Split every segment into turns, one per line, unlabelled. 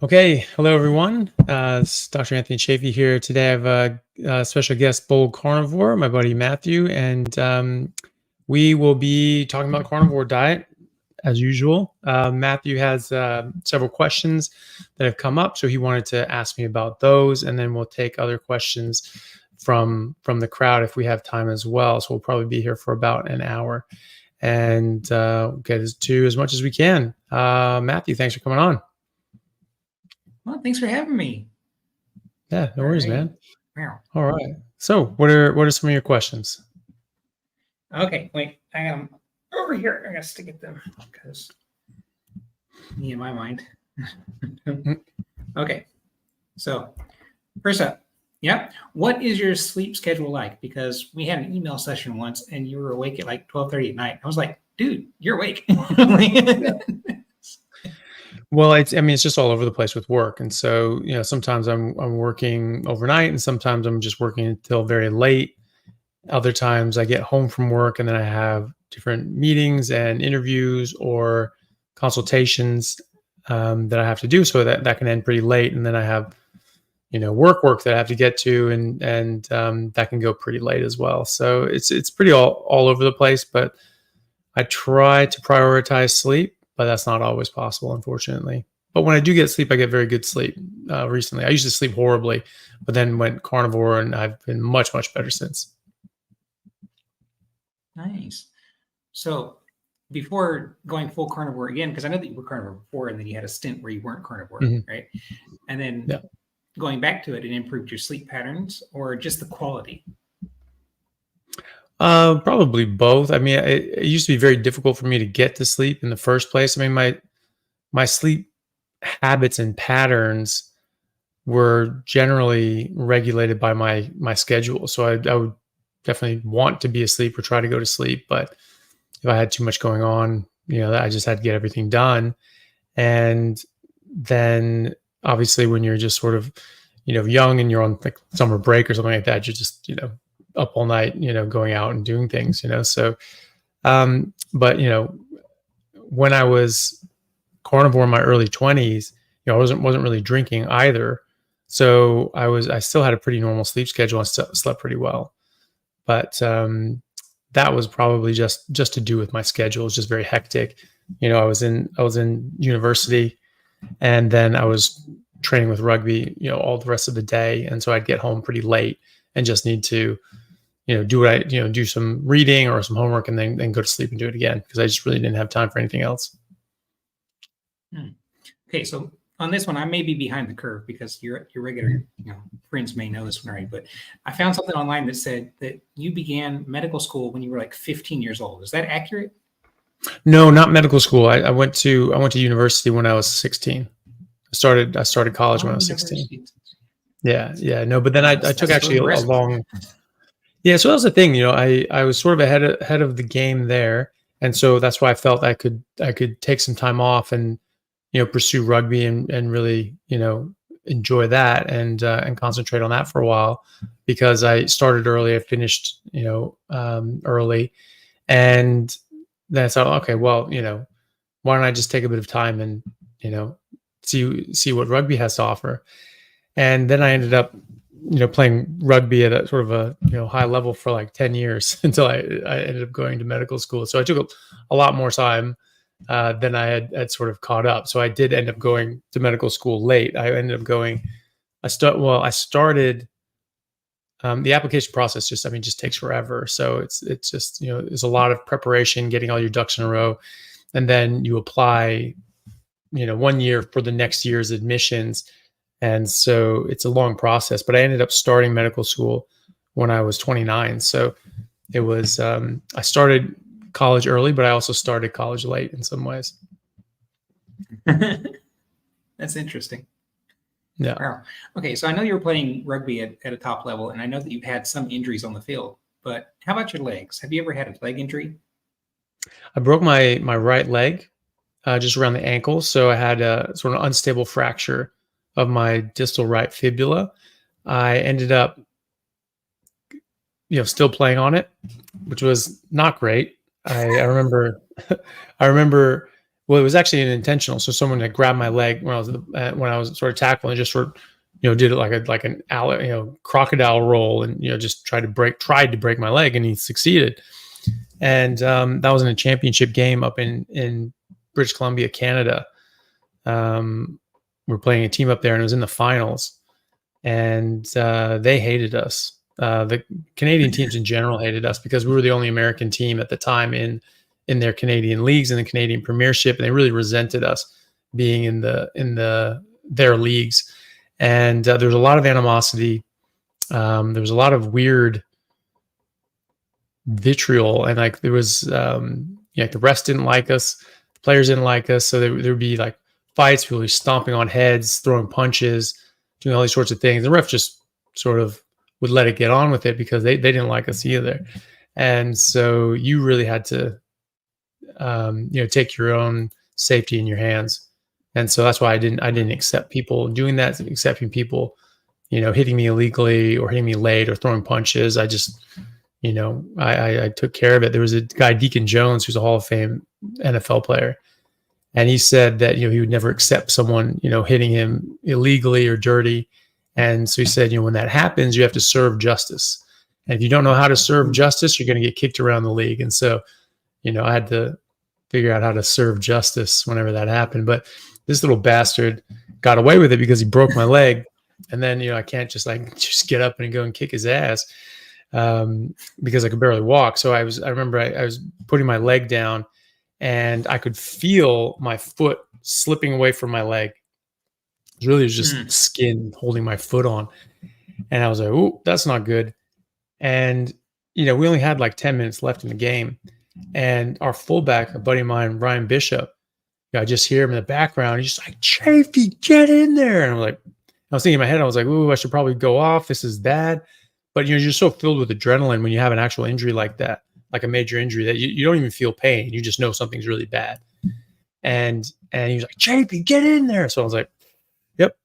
Okay, hello everyone. It's Dr. Anthony Chaffee here. Today I have a special guest, Bold Carnivore, my buddy Matthew, and we will be talking about carnivore diet as usual. Matthew has several questions that have come up, so he wanted to ask me about those, and then we'll take other questions from the crowd if we have time as well. So we'll probably be here for about an hour and get to as much as we can. Matthew, thanks for coming on.
Well, thanks for having me.
Yeah, no worries, man.
Wow.
All right. So, what are some of your questions?
Okay, wait. I got them over here. I got to get them because me in my mind. Okay. So, first up, what is your sleep schedule like? Because we had an email session once, and you were awake at like 12:30 at night. I was like, dude, you're awake.
Well, it's just all over the place with work. And so, sometimes I'm working overnight and sometimes I'm just working until very late. Other times I get home from work and then I have different meetings and interviews or consultations that I have to do. So that can end pretty late. And then I have, work that I have to get to and that can go pretty late as well. So it's pretty all over the place, but I try to prioritize sleep. But that's not always possible, unfortunately. But when I do get sleep, I get very good sleep. Recently, I used to sleep horribly, but then went carnivore, and I've been much, much better since.
Nice. So before going full carnivore again, because I know that you were carnivore before, and then you had a stint where you weren't carnivore, right? And then going back to it, it improved your sleep patterns or just the quality?
Probably both. I mean, it used to be very difficult for me to get to sleep in the first place. I mean, my sleep habits and patterns were generally regulated by my schedule. So I would definitely want to be asleep or try to go to sleep. But if I had too much going on, I just had to get everything done. And then obviously when you're just sort of, young and you're on like summer break or something like that, you're just, up all night, going out and doing things, So, but when I was carnivore in my early 20s, I wasn't really drinking either. So I still had a pretty normal sleep schedule. I slept pretty well, but that was probably just to do with my schedule. It was just very hectic. I was in university, and then I was training with rugby, all the rest of the day, and so I'd get home pretty late and just need to do some reading or some homework and then go to sleep and do it again because I just really didn't have time for anything else.
Okay, so on this one, I may be behind the curve because your regular friends may know this one already, but I found something online that said that you began medical school when you were like 15 years old. Is that accurate?
No, not medical school. I went to university when I was 16. I started college when I was 16. Yeah. No, but then I took actually a long. Yeah, so that was the thing. I was sort of ahead of the game there, and so that's why I felt I could take some time off and pursue rugby and really enjoy that and concentrate on that for a while because I started early, I finished early, and then I thought, okay, well, why don't I just take a bit of time and see what rugby has to offer, and then I ended up playing rugby at a sort of a high level for like 10 years until I ended up going to medical school. So I took a lot more time than I had sort of caught up. So I did end up going to medical school late. I ended up going. I started. The application process just takes forever. So it's just there's a lot of preparation, getting all your ducks in a row, and then you apply 1 year for the next year's admissions. And so it's a long process, but I ended up starting medical school when I was 29. So it was, I started college early, but I also started college late in some ways.
That's interesting.
Yeah.
Wow. Okay. So I know you were playing rugby at a top level, and I know that you've had some injuries on the field, but how about your legs? Have you ever had a leg injury?
I broke my right leg just around the ankle. So I had a sort of unstable fracture of my distal right fibula. I ended up, still playing on it, which was not great. I remember Well, it was actually an intentional. So someone had grabbed my leg when I was sort of tackling, and just sort of, did it like an crocodile roll, and just tried to break my leg, and he succeeded. And that was in a championship game up in British Columbia, Canada. We're playing a team up there, and it was in the finals, and they hated us. The Canadian teams in general hated us because we were the only American team at the time in their Canadian leagues and the Canadian Premiership, and they really resented us being in their leagues. And there was a lot of animosity. There was a lot of weird vitriol, and like there was the refs didn't like us, the players didn't like us, so there would be like fights, people stomping on heads, throwing punches, doing all these sorts of things. The ref just sort of would let it get on with it because they didn't like us either. And so you really had to take your own safety in your hands. And so that's why I didn't accept people doing that, accepting people hitting me illegally or hitting me late or throwing punches. I just I took care of it. There was a guy, Deacon Jones, who's a Hall of Fame NFL player, and he said that he would never accept someone hitting him illegally or dirty. And so he said, when that happens, you have to serve justice. And if you don't know how to serve justice, you're going to get kicked around the league. And so, I had to figure out how to serve justice whenever that happened. But this little bastard got away with it because he broke my leg. And then, I can't just get up and go and kick his ass because I could barely walk. So I remember I was putting my leg down, and I could feel my foot slipping away from my leg. It was just skin holding my foot on. And I was like, "Ooh, that's not good." And, we only had like 10 minutes left in the game. And our fullback, a buddy of mine, Ryan Bishop, I just hear him in the background. He's just like, "Chaffee, get in there." And I was thinking in my head, I was like, "Ooh, I should probably go off. This is bad." But, you're so filled with adrenaline when you have an actual injury like that, like a major injury, that you don't even feel pain. You just know something's really bad. And he was like, "Chaffee, get in there." So I was like, "Yep,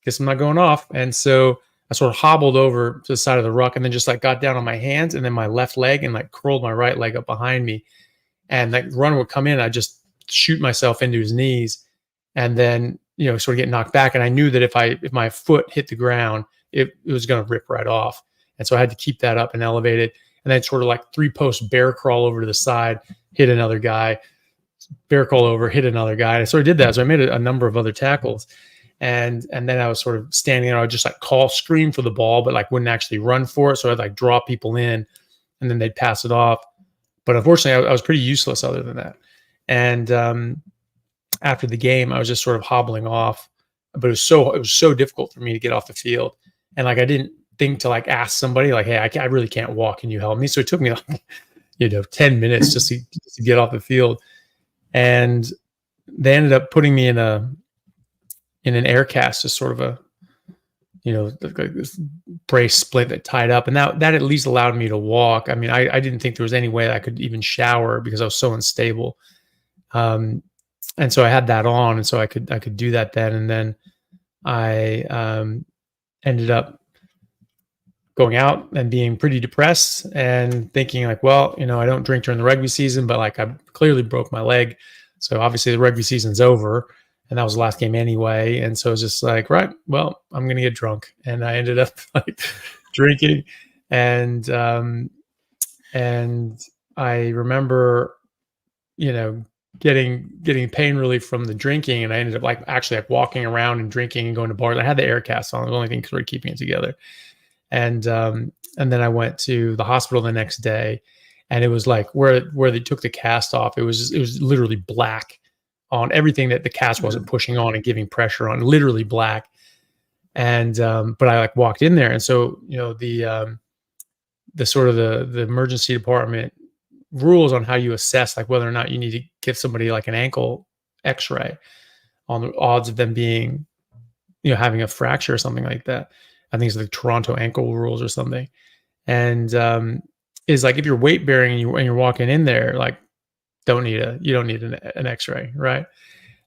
guess I'm not going off." And so I sort of hobbled over to the side of the ruck and then just got down on my hands and then my left leg and curled my right leg up behind me. And that runner would come in. I just shoot myself into his knees and then, sort of get knocked back. And I knew that if my foot hit the ground, it was going to rip right off. And so I had to keep that up and elevate it. And then sort of 3-post bear crawl over to the side, hit another guy, bear crawl over, hit another guy. And I sort of did that. So I made a number of other tackles. And then I was sort of standing there. I would just scream for the ball, but wouldn't actually run for it. So I'd draw people in and then they'd pass it off. But unfortunately I was pretty useless other than that. And after the game, I was just sort of hobbling off, but it was so difficult for me to get off the field. And I didn't think to ask somebody "Hey, I really can't walk. Can you help me?" So it took me 10 minutes just to get off the field. And they ended up putting me in an air cast, just sort of a, this brace splint that tied up. And that at least allowed me to walk. I mean, I didn't think there was any way I could even shower because I was so unstable. And so I had that on, and so I could do that then. And then I ended up going out and being pretty depressed and thinking well, I don't drink during the rugby season, but I clearly broke my leg. So obviously the rugby season's over. And that was the last game anyway. And so it was just right, well, I'm going to get drunk. And I ended up drinking. And I remember, getting pain relief from the drinking. And I ended up actually walking around and drinking and going to bars. I had the air cast on. It was the only thing sort of keeping it together. And then I went to the hospital the next day, and it was where they took the cast off. It was literally black on everything that the cast wasn't pushing on and giving pressure on, literally black. And but I walked in there, and so the sort of the emergency department rules on how you assess whether or not you need to give somebody an ankle X-ray on the odds of them being having a fracture or something like that. I think it's the Toronto ankle rules or something. And is if you're weight bearing and you're walking in there, you don't need an X-ray, right?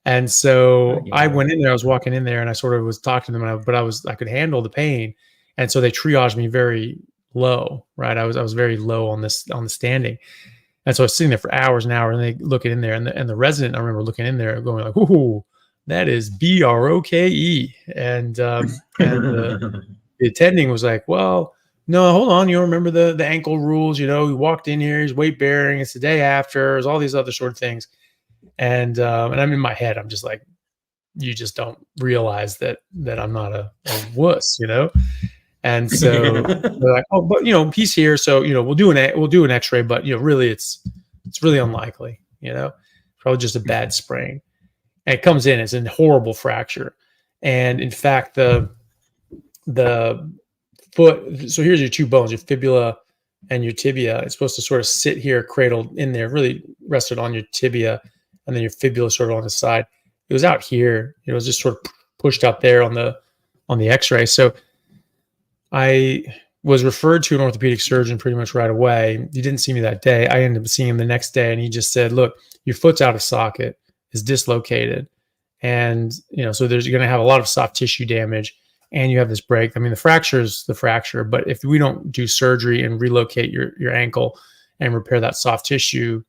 And so I went in there. I was walking in there, and I sort of was talking to them, but I could handle the pain, and so they triaged me very low, right? I was very low on the standing, And so I was sitting there for hours and hours, and they looking in there, and the resident, I remember looking in there going like, "Ooh, that is BROKE." And the attending was like, "Well, no, hold on. You don't remember the ankle rules? You know, he walked in here, he's weight bearing. It's the day after. There's all these other sort of things." And I'm in my head, I'm just like, you just don't realize that I'm not a wuss, you know? And so they're like, "Oh, but he's here, so we'll do an X-ray, but really it's really unlikely, probably just a bad sprain." And it comes in, it's a horrible fracture. And in fact, the foot, so here's your two bones, your fibula and your tibia. It's supposed to sort of sit here, cradled in there, really rested on your tibia, and then your fibula sort of on the side. It was out here. It was just sort of pushed out there on the X-ray. So I was referred to an orthopedic surgeon pretty much right away. He didn't see me that day. I ended up seeing him the next day, and he just said, "Look, your foot's out of socket, is dislocated, and so you're going to have a lot of soft tissue damage, and you have this break. I mean, the fracture is the fracture, but if we don't do surgery and relocate your ankle and repair that soft tissue,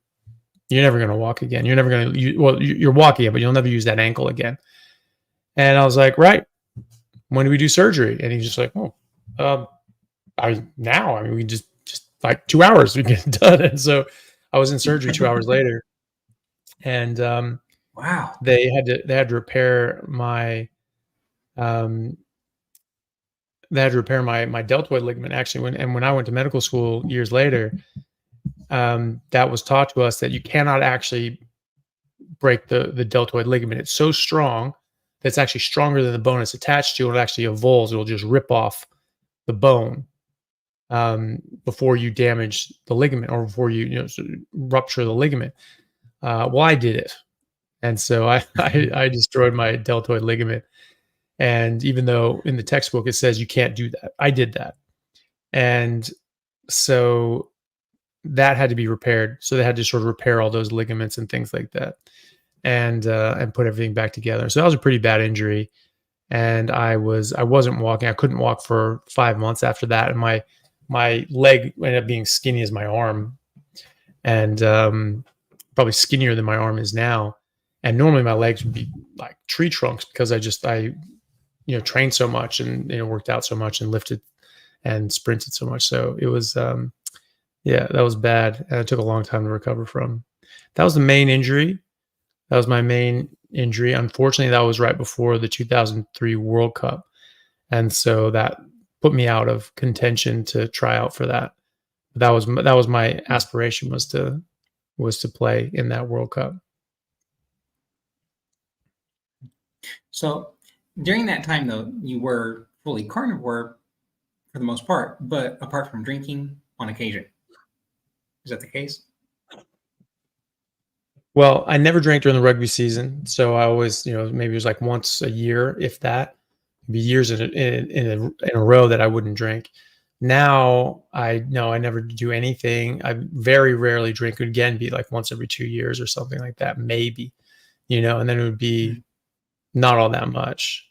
you're never going to walk again. You're never going to, well, you're walking, but you'll never use that ankle again." And I was like, "Right. When do we do surgery?" And he's just like, "Oh, now. I mean, we just like 2 hours we get done." And so I was in surgery 2 hours later, and
wow,
they had to repair my my deltoid ligament actually. When I went to medical school years later, that was taught to us that you cannot actually break the deltoid ligament. It's so strong that it's actually stronger than the bone it's attached to. It actually avulse. It'll just rip off the bone before you damage the ligament, or before you rupture the ligament. Well, I did it, and so I destroyed my deltoid ligament. And even though in the textbook it says you can't do that, I did that. And so that had to be repaired. So they had to sort of repair all those ligaments and things like that, and put everything back together. So that was a pretty bad injury. And I wasn't walking. I couldn't walk for 5 months after that. And my leg ended up being skinny as my arm, and probably skinnier than my arm is now. And normally my legs would be like tree trunks, because I trained so much, and worked out so much, and lifted and sprinted so much. So it was that was bad, and it took a long time to recover from. That was the main injury. That was my main injury. Unfortunately, that was right before the 2003 World Cup, and so that put me out of contention to try out for that. That was my aspiration, was to play in that World Cup.
So during that time, though, you were fully carnivore for the most part, but apart from drinking on occasion. Is that the case?
Well, I never drank during the rugby season, so I always, maybe it was like once a year, if that. It'd be years in a row that I wouldn't drink. Now I never do anything. I very rarely drink. It would again be like once every 2 years or something like that, maybe, and then it would be not all that much.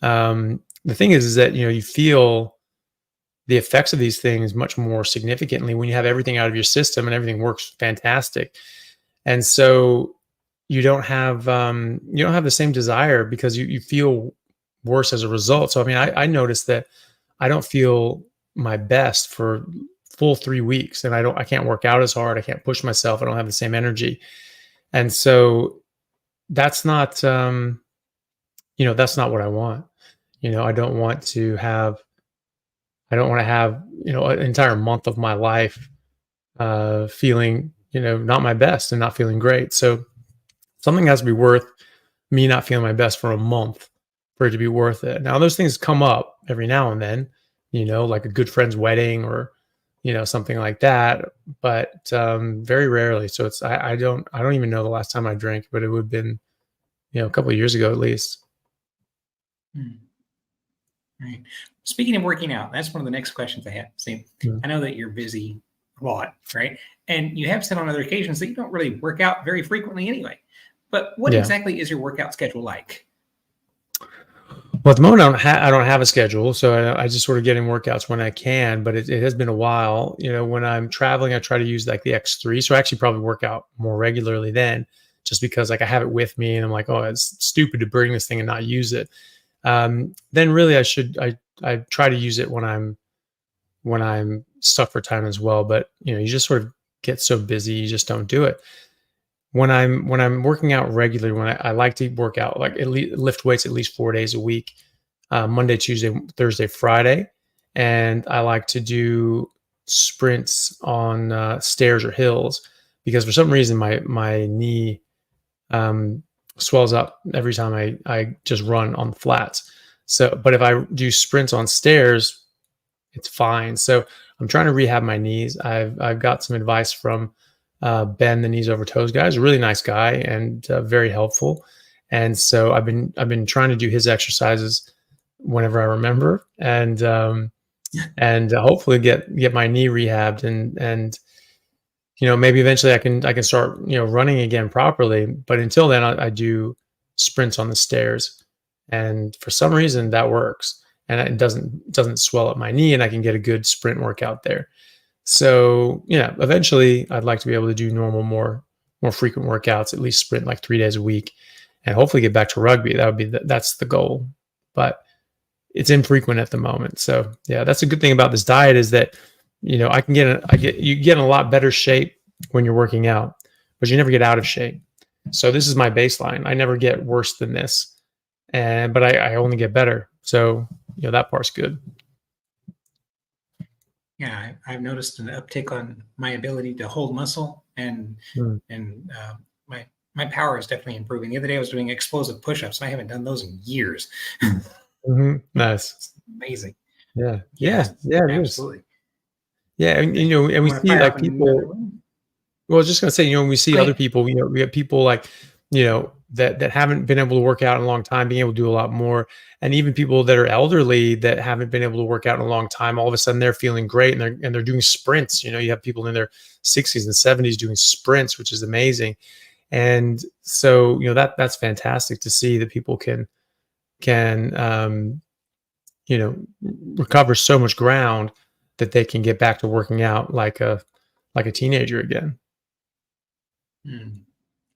The thing is that you feel the effects of these things much more significantly when you have everything out of your system and everything works fantastic. And so you don't have the same desire, because you feel worse as a result. So I mean, I noticed that I don't feel my best for full 3 weeks, and I can't work out as hard. I can't push myself. I don't have the same energy. And so that's not that's not what I want. I don't want to have an entire month of my life feeling not my best and not feeling great. So something has to be worth me not feeling my best for a month for it to be worth it. Now, those things come up every now and then, like a good friend's wedding, or something like that, but very rarely. So it's I don't even know the last time I drank, but it would have been a couple of years ago at least.
Right. Speaking of working out, that's one of the next questions I had. See, I know that you're busy a lot, right? And you have said on other occasions that you don't really work out very frequently anyway. But what exactly is your workout schedule like?
Well, at the moment, I don't have a schedule, so I just sort of get in workouts when I can. But it has been a while. When I'm traveling, I try to use like the X3. So I actually probably work out more regularly then, just because like I have it with me, and I'm like, oh, it's stupid to bring this thing and not use it. Then really, I try to use it when I'm stuck for time as well. But you just sort of get so busy, you just don't do it. When I'm working out regularly, when I like to work out, like at least lift weights at least 4 days a week, Monday, Tuesday, Thursday, Friday, and I like to do sprints on stairs or hills, because for some reason my knee swells up every time I just run on the flats. So, but if I do sprints on stairs, it's fine. So I'm trying to rehab my knees. I've got some advice from Ben, the knees over toes guy. Is a really nice guy and very helpful. And so I've been trying to do his exercises whenever I remember, and hopefully get my knee rehabbed, and maybe eventually I can start running again properly. But until then, I do sprints on the stairs, and for some reason that works, and it doesn't swell up my knee, and I can get a good sprint workout there. So eventually I'd like to be able to do more frequent workouts, at least sprint like 3 days a week, and hopefully get back to rugby. That's the goal, but it's infrequent at the moment. So yeah, that's a good thing about this diet, is that you get in a lot better shape when you're working out, but you never get out of shape. So this is my baseline. I never get worse than this, but I only get better. So that part's good.
Yeah, I've noticed an uptick on my ability to hold muscle, and my power is definitely improving. The other day I was doing explosive push-ups, and I haven't done those in years.
Nice.
It's amazing.
Yeah, absolutely. Yeah, and we see like people. Well, I was just gonna say, when we see other people, we have people like, that haven't been able to work out in a long time, being able to do a lot more. And even people that are elderly that haven't been able to work out in a long time, all of a sudden they're feeling great, and they're doing sprints. You have people in their 60s and 70s doing sprints, which is amazing. And so, that's fantastic to see that people can recover so much ground that they can get back to working out like a teenager again.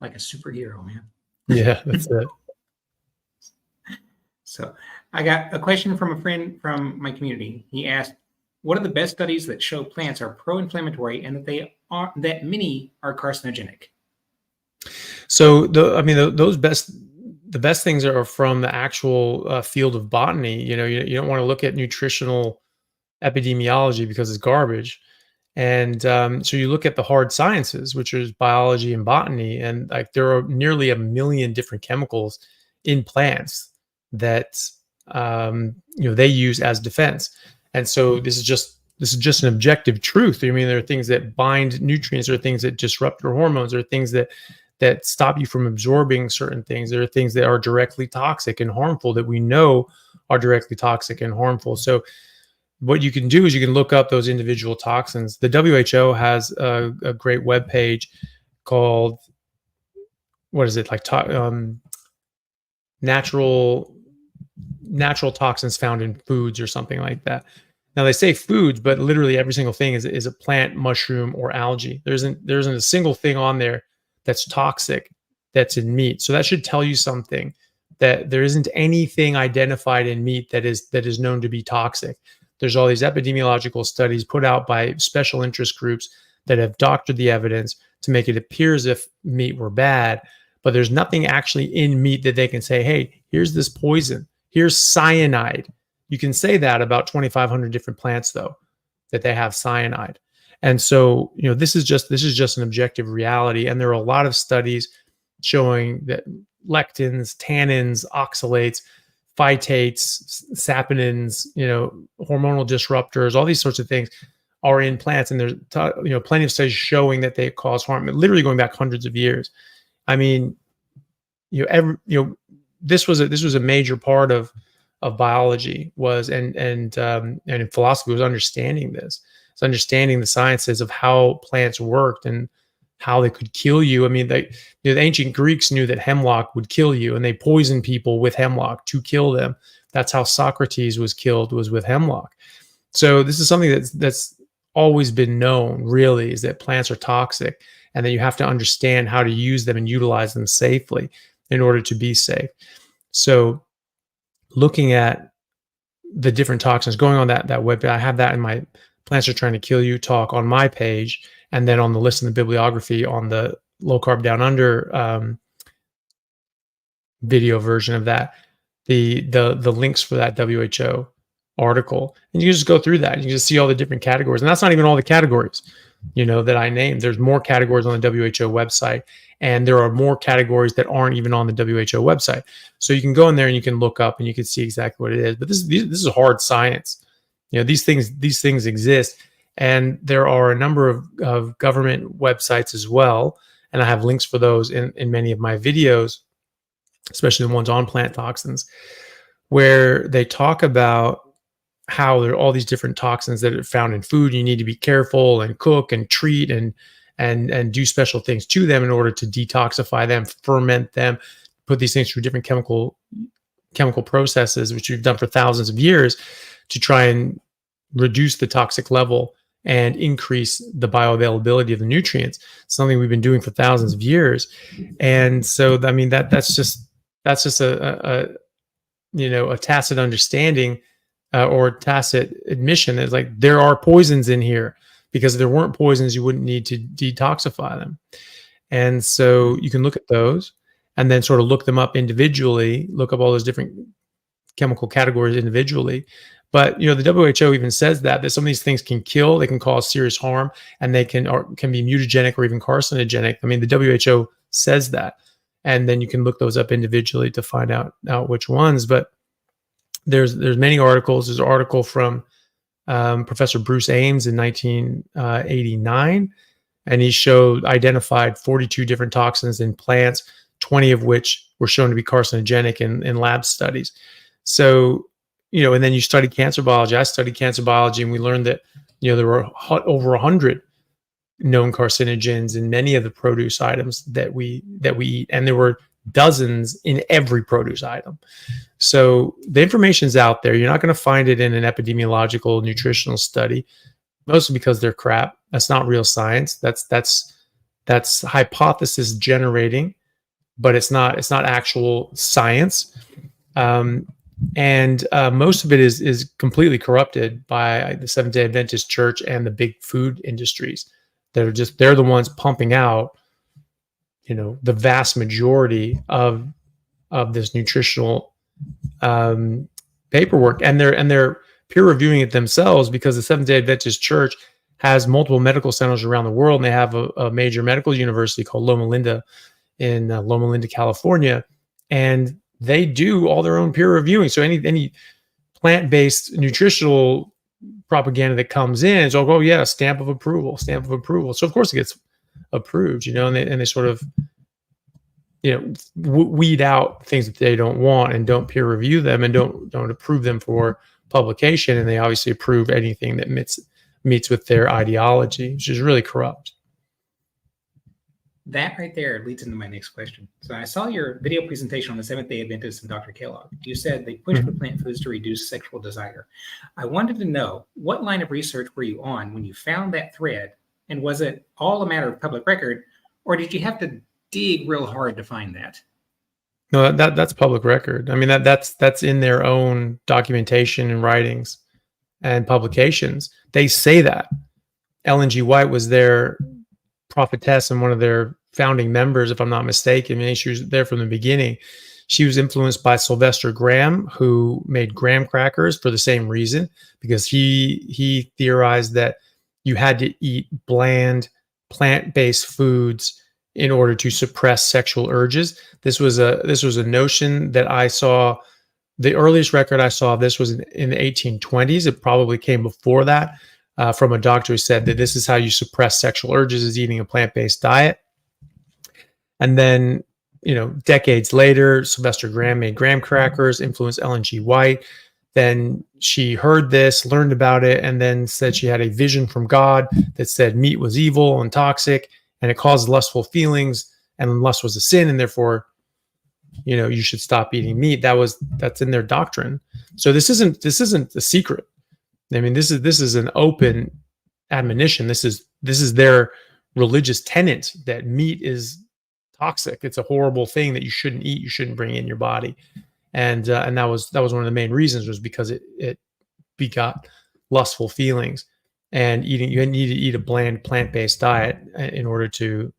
Like a superhero, man.
Yeah, that's it.
So I got a question from a friend from my community. He asked, what are the best studies that show plants are pro-inflammatory and that many are carcinogenic?
So the best things are from the actual field of botany. You don't want to look at nutritional epidemiology because it's garbage. And so you look at the hard sciences, which is biology and botany, and like there are nearly 1 million different chemicals in plants that they use as defense. And so this is just an objective truth. I mean, there are things that bind nutrients, there are things that disrupt your hormones, there are things that stop you from absorbing certain things. There are things that are directly toxic and harmful that we know are directly toxic and harmful. So what you can do is you can look up those individual toxins. The WHO has a great webpage called, what is it, like natural toxins found in foods or something like that. Now they say foods, but literally every single thing is a plant, mushroom, or algae. There isn't a single thing on there that's toxic that's in meat. So that should tell you something, that there isn't anything identified in meat that is known to be toxic. There's all these epidemiological studies put out by special interest groups that have doctored the evidence to make it appear as if meat were bad, but there's nothing actually in meat that they can say, hey, here's this poison, here's cyanide. You can say that about 2,500 different plants, though, that they have cyanide. And so, this is just an objective reality. And there are a lot of studies showing that lectins, tannins, oxalates, phytates, saponins, hormonal disruptors, all these sorts of things are in plants. And there's plenty of studies showing that they cause harm, literally going back hundreds of years. I mean, this was a major part of biology and in philosophy was understanding this. It's understanding the sciences of how plants worked and how they could kill you. I mean, the ancient Greeks knew that hemlock would kill you, and they poisoned people with hemlock to kill them. That's how Socrates was killed, was with hemlock. So this is something that's always been known, really, is that plants are toxic, and that you have to understand how to use them and utilize them safely in order to be safe. So looking at the different toxins, going on that web, I have that in my Plants Are Trying to Kill You talk on my page, and then on the list in the bibliography on the Low Carb Down Under video version of that, the links for that WHO article, and you can just go through that. You can just see all the different categories, and that's not even all the categories, that I named. There's more categories on the WHO website, and there are more categories that aren't even on the WHO website. So you can go in there and you can look up and you can see exactly what it is. But this is hard science. These things exist, and there are a number of government websites as well, and I have links for those in many of my videos, especially the ones on plant toxins, where they talk about how there are all these different toxins that are found in food. You need to be careful and cook and treat and do special things to them in order to detoxify them, ferment them, put these things through different chemical processes, which we've done for thousands of years, to try and reduce the toxic level and increase the bioavailability of the nutrients. Something we've been doing for thousands of years. And so, I mean, that's just a tacit understanding or tacit admission that, like, there are poisons in here, because if there weren't poisons, you wouldn't need to detoxify them. And so you can look at those and then sort of look them up individually, look up all those different chemical categories individually. But, the WHO even says that some of these things can kill, they can cause serious harm, and they can be mutagenic or even carcinogenic. I mean, the WHO says that. And then you can look those up individually to find out which ones. But there's many articles. There's an article from Professor Bruce Ames in 1989, and he identified 42 different toxins in plants, 20 of which were shown to be carcinogenic in lab studies. So, and then you study cancer biology. I studied cancer biology, and we learned that, there were over 100 known carcinogens in many of the produce items that we eat, and there were dozens in every produce item. So the information's out there. You're not going to find it in an epidemiological nutritional study, mostly because they're crap. That's not real science. That's hypothesis generating, but it's not actual science. And most of it is completely corrupted by the Seventh-day Adventist Church and the big food industries that are they're the ones pumping out, the vast majority of this nutritional paperwork, and they're peer reviewing it themselves, because the Seventh-day Adventist Church has multiple medical centers around the world, and they have a major medical university called Loma Linda in Loma Linda, California, and they do all their own peer reviewing. So any plant-based nutritional propaganda that comes in is, oh yeah, stamp of approval. So of course it gets approved, and they sort of, weed out things that they don't want and don't peer review them and don't approve them for publication. And they obviously approve anything that meets with their ideology, which is really corrupt.
That right there leads into my next question. So I saw your video presentation on the Seventh-day Adventists and Dr. Kellogg. You said they push for plant foods to reduce sexual desire. I wanted to know, what line of research were you on when you found that thread? And was it all a matter of public record, or did you have to dig real hard to find that?
No, that's public record. I mean, that's in their own documentation and writings and publications. They say that. Ellen G. White was their prophetess and one of their founding members, if I'm not mistaken. I mean, she was there from the beginning. She was influenced by Sylvester Graham, who made graham crackers for the same reason, because he theorized that you had to eat bland, plant-based foods in order to suppress sexual urges. This was a notion that I saw. The earliest record I saw of this was in the 1820s. It probably came before that, from a doctor who said that this is how you suppress sexual urges, is eating a plant-based diet. And then, decades later, Sylvester Graham made graham crackers, influenced Ellen G. White. Then she heard this, learned about it, and then said she had a vision from God that said meat was evil and toxic, and it caused lustful feelings, and lust was a sin, and therefore, you should stop eating meat. That's in their doctrine. So this isn't a secret. I mean, this is an open admonition. This is their religious tenet that meat is toxic. It's a horrible thing that you shouldn't eat. You shouldn't bring in your body. And that was one of the main reasons, was because it begot lustful feelings. And you need to eat a bland plant-based diet in order to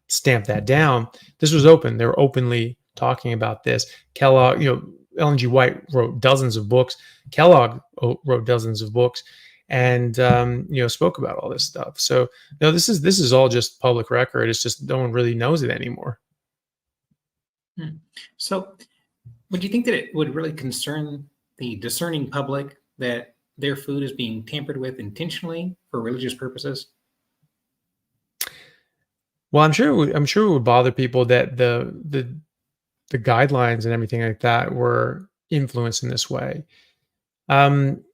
stamp that down. This was open. They were openly talking about this. Kellogg, Ellen G. White wrote dozens of books. Kellogg wrote dozens of books, and spoke about all this stuff. So this is all just public record. It's just no one really knows it anymore.
So, would you think that it would really concern the discerning public that their food is being tampered with intentionally for religious purposes?
Well, I'm sure it would bother people that the guidelines and everything like that were influenced in this way. Some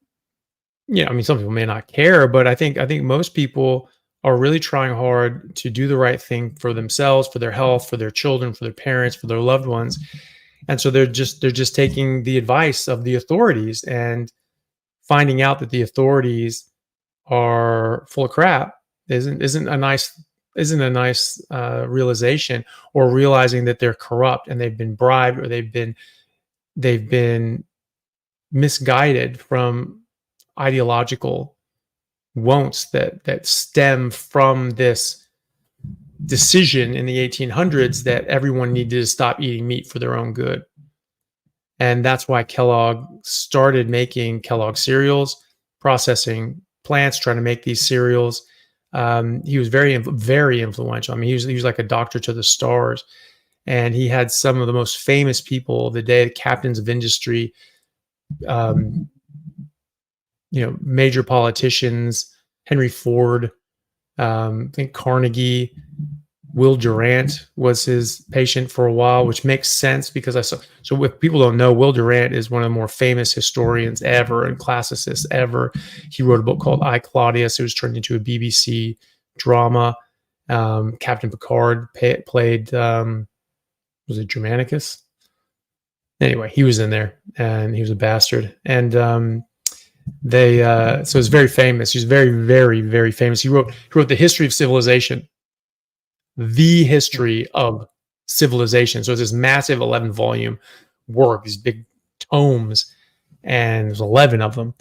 people may not care, but I think most people are really trying hard to do the right thing for themselves, for their health, for their children, for their parents, for their loved ones. And so they're just taking the advice of the authorities and finding out that the authorities are full of crap isn't a nice realization, or realizing that they're corrupt and they've been bribed, or they've been misguided from ideological wants that stem from this decision in the 1800s that everyone needed to stop eating meat for their own good. And that's why Kellogg started making Kellogg cereals, processing plants, trying to make these cereals. He was very, very influential. I mean, he was like a doctor to the stars, and he had some of the most famous people of the day, captains of industry, major politicians, Henry Ford, I think Carnegie, Will Durant was his patient for a while, which makes sense because so if people don't know, Will Durant is one of the more famous historians ever and classicists ever. He wrote a book called I, Claudius. It was turned into a BBC drama. Captain Picard played, was it Germanicus? Anyway, he was in there, and he was a bastard. And so it's very famous. He's very, very, very famous. He wrote The History of Civilization. The history of civilization. So it's this massive 11-volume work, these big tomes, and there's 11 of them.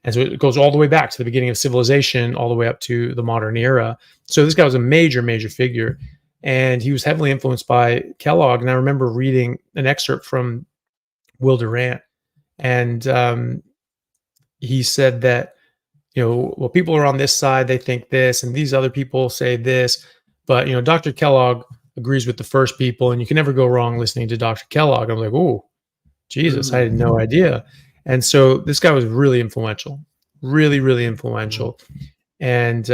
And so it goes all the way back to the beginning of civilization, all the way up to the modern era. So this guy was a major, major figure, and he was heavily influenced by Kellogg. And I remember reading an excerpt from Will Durant, and he said that, people are on this side, they think this, and these other people say this. But, Dr. Kellogg agrees with the first people, and you can never go wrong listening to Dr. Kellogg. I'm like, oh, Jesus, I had no idea. And so this guy was really influential, really, really influential. And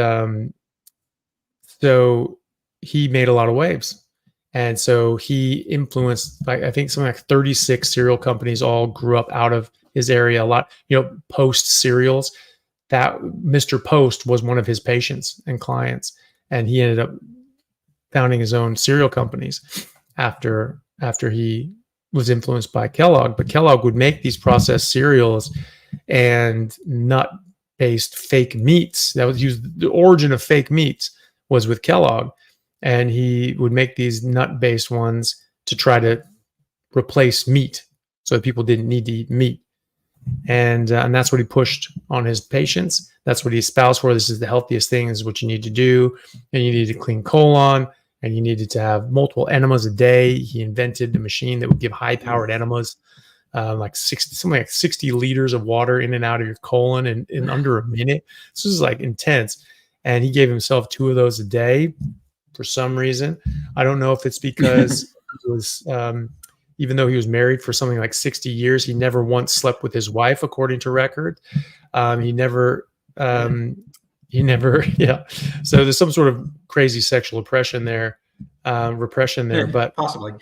so he made a lot of waves. And so he influenced, I think something like 36 cereal companies all grew up out of his area. A lot, Post cereals. That Mr. Post was one of his patients and clients. And he ended up founding his own cereal companies after he was influenced by Kellogg. But Kellogg would make these processed cereals and nut-based fake meats. That was the origin of fake meats was with Kellogg, and he would make these nut-based ones to try to replace meat, so that people didn't need to eat meat. And that's what he pushed on his patients. That's what he espoused for. This is the healthiest thing. This is what you need to do. And you needed a clean colon, and you needed to have multiple enemas a day. He invented a machine that would give high-powered enemas, like 60 liters of water in and out of your colon in under a minute. This was like intense. And he gave himself 2 of those a day for some reason. I don't know if it's because he was even though he was married for something like 60 years, he never once slept with his wife, according to record. He never, yeah. So there's some sort of crazy sexual repression there, but
possibly.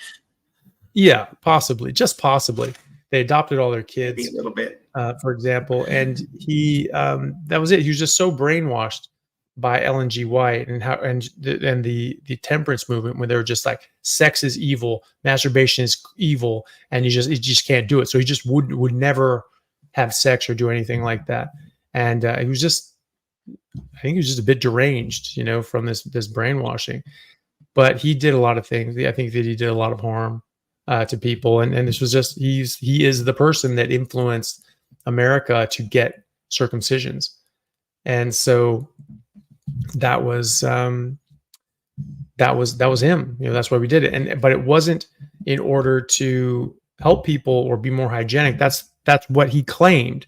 Yeah, possibly, just possibly. They adopted all their kids,
maybe a little bit,
for example, and he, that was it. He was just so brainwashed by Ellen G. White, and the temperance movement, when they were just like, sex is evil, masturbation is evil, and you just can't do it. So he just would never have sex or do anything like that. And he was just, I think he was just a bit deranged, from this brainwashing. But he did a lot of things. I think that he did a lot of harm to people, and this was just, he is the person that influenced America to get circumcisions, and so that was him. That's why we did it. But it wasn't in order to help people or be more hygienic. That's what he claimed,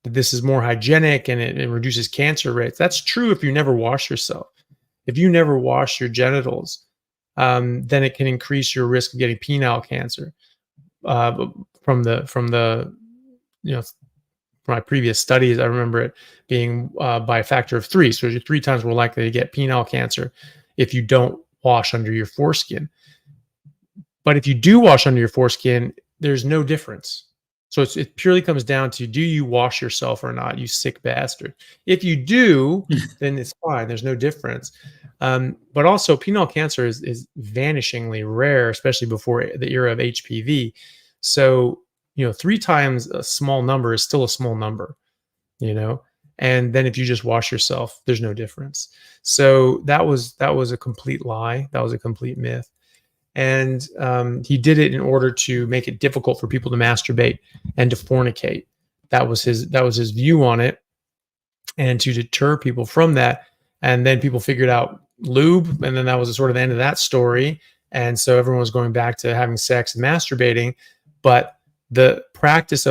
that this is more hygienic and it reduces cancer rates. That's true if you never wash yourself. If you never wash your genitals, then it can increase your risk of getting penile cancer. From my previous studies, I remember it being by a factor of 3. So you're 3 times more likely to get penile cancer if you don't wash under your foreskin. But if you do wash under your foreskin, there's no difference. So it purely comes down to, do you wash yourself or not, you sick bastard? If you do, then it's fine. There's no difference. But also, penile cancer is vanishingly rare, especially before the era of HPV. So, 3 times a small number is still a small number, and then if you just wash yourself, there's no difference. So that was a complete lie. That was a complete myth. And he did it in order to make it difficult for people to masturbate and to fornicate. That was his view on it, and to deter people from that. And then people figured out lube, and then that was the sort of the end of that story. And so everyone was going back to having sex and masturbating, but the practice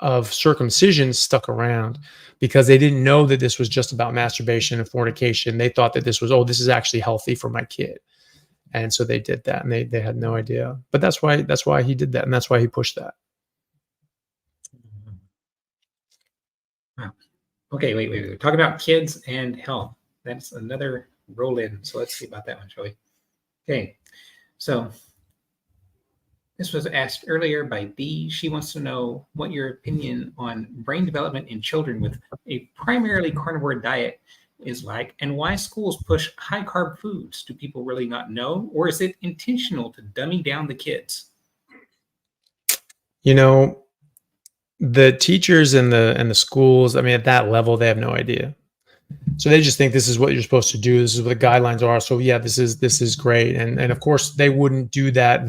of circumcision stuck around because they didn't know that this was just about masturbation and fornication. They thought that this is actually healthy for my kid. And so they did that, and they had no idea. But that's why he did that, and that's why he pushed that.
Wow. Okay, wait. Talk about kids and health. That's another roll in. So let's see about that one, shall we? Okay. So this was asked earlier by B. She wants to know what your opinion on brain development in children with a primarily carnivore diet is like, and why schools push high carb foods. Do people really not know, or is it intentional to dummy down the kids?
The teachers and the schools, I mean, at that level, they have no idea. So they just think this is what you're supposed to do. This is what the guidelines are. So yeah, this is great. And of course they wouldn't do that.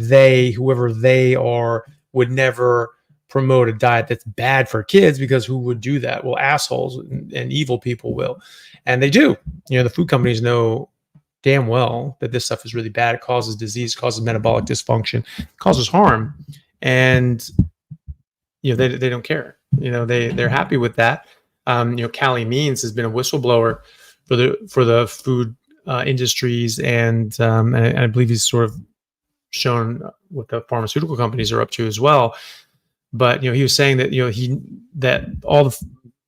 Whoever they are, would never promote a diet that's bad for kids, because who would do that? Well, assholes and evil people will. And they do. The food companies know damn well that this stuff is really bad. It causes disease, causes metabolic dysfunction, causes harm. And they don't care. They're happy with that. Callie Means has been a whistleblower for the food industries, and I believe he's sort of shown what the pharmaceutical companies are up to as well. But he was saying that that all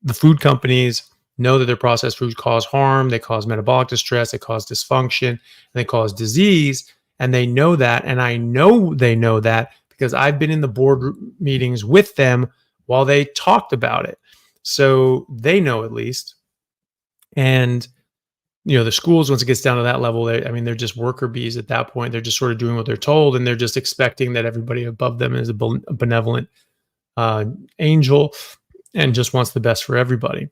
the food companies know that their processed foods cause harm, they cause metabolic distress, they cause dysfunction, and they cause disease, and they know that. And I know they know that because I've been in the board meetings with them while they talked about it. So they know, at least. And the schools, once it gets down to that level, they're just worker bees at that point. They're just sort of doing what they're told, and they're just expecting that everybody above them is a benevolent angel and just wants the best for everybody.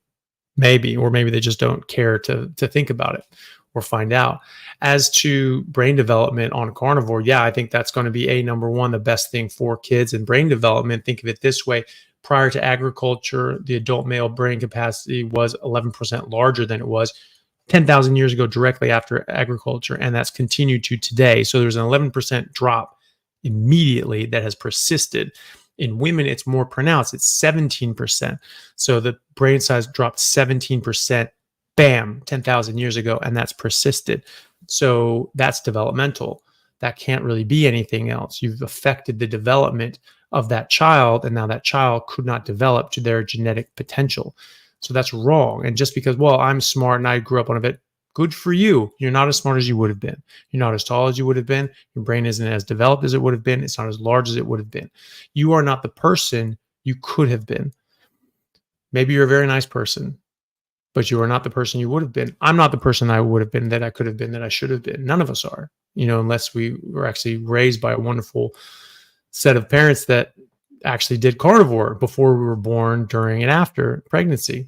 Maybe they just don't care to think about it or find out. As to brain development on carnivore, yeah, I think that's going to be number one, the best thing for kids and brain development. Think of it this way. Prior to agriculture, the adult male brain capacity was 11% larger than it was 10,000 years ago, directly after agriculture, and that's continued to today. So there's an 11% drop immediately that has persisted. In women, it's more pronounced. It's 17%. So the brain size dropped 17%, bam, 10,000 years ago, and that's persisted. So that's developmental. That can't really be anything else. You've affected the development of that child, and now that child could not develop to their genetic potential. So that's wrong. And just because, well, I'm smart and I grew up on a bit, good for you. You're not as smart as you would have been. You're not as tall as you would have been. Your brain isn't as developed as it would have been. It's not as large as it would have been. You are not the person you could have been. Maybe you're a very nice person. but you are not the person you would have been. I'm not the person I would have been, that I could have been, that I should have been. None of us are, unless we were actually raised by a wonderful set of parents that actually did carnivore before we were born, during, and after pregnancy.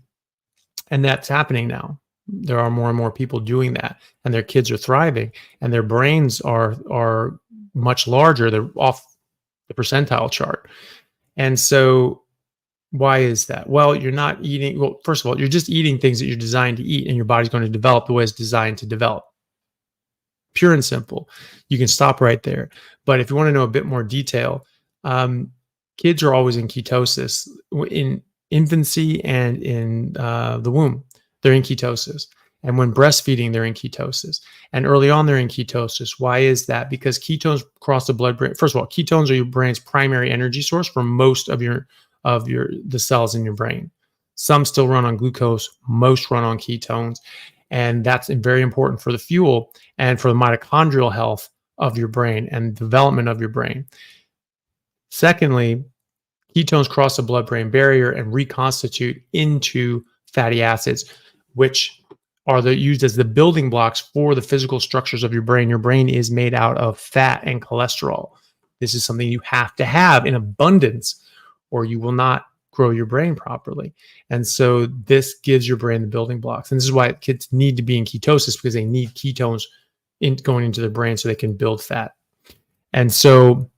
And that's happening now. There are more and more people doing that, and their kids are thriving, and their brains are much larger. They're off the percentile chart. And so why is that? Well, you're not eating. Well, first of all, you're just eating things that you're designed to eat, and your body's going to develop the way it's designed to develop. Pure and simple. You can stop right there. But if you want to know a bit more detail, kids are always in ketosis in infancy and in the womb. They're in ketosis. And when breastfeeding, they're in ketosis. And early on, they're in ketosis. Why is that? Because ketones cross the blood-brain. First of all, ketones are your brain's primary energy source for most of the cells in your brain. Some still run on glucose, most run on ketones. And that's very important for the fuel and for the mitochondrial health of your brain and development of your brain. Secondly, ketones cross the blood-brain barrier and reconstitute into fatty acids, which are used as the building blocks for the physical structures of your brain. Your brain is made out of fat and cholesterol. This is something you have to have in abundance, or you will not grow your brain properly. And so this gives your brain the building blocks. And this is why kids need to be in ketosis, because they need ketones going into their brain so they can build fat. And so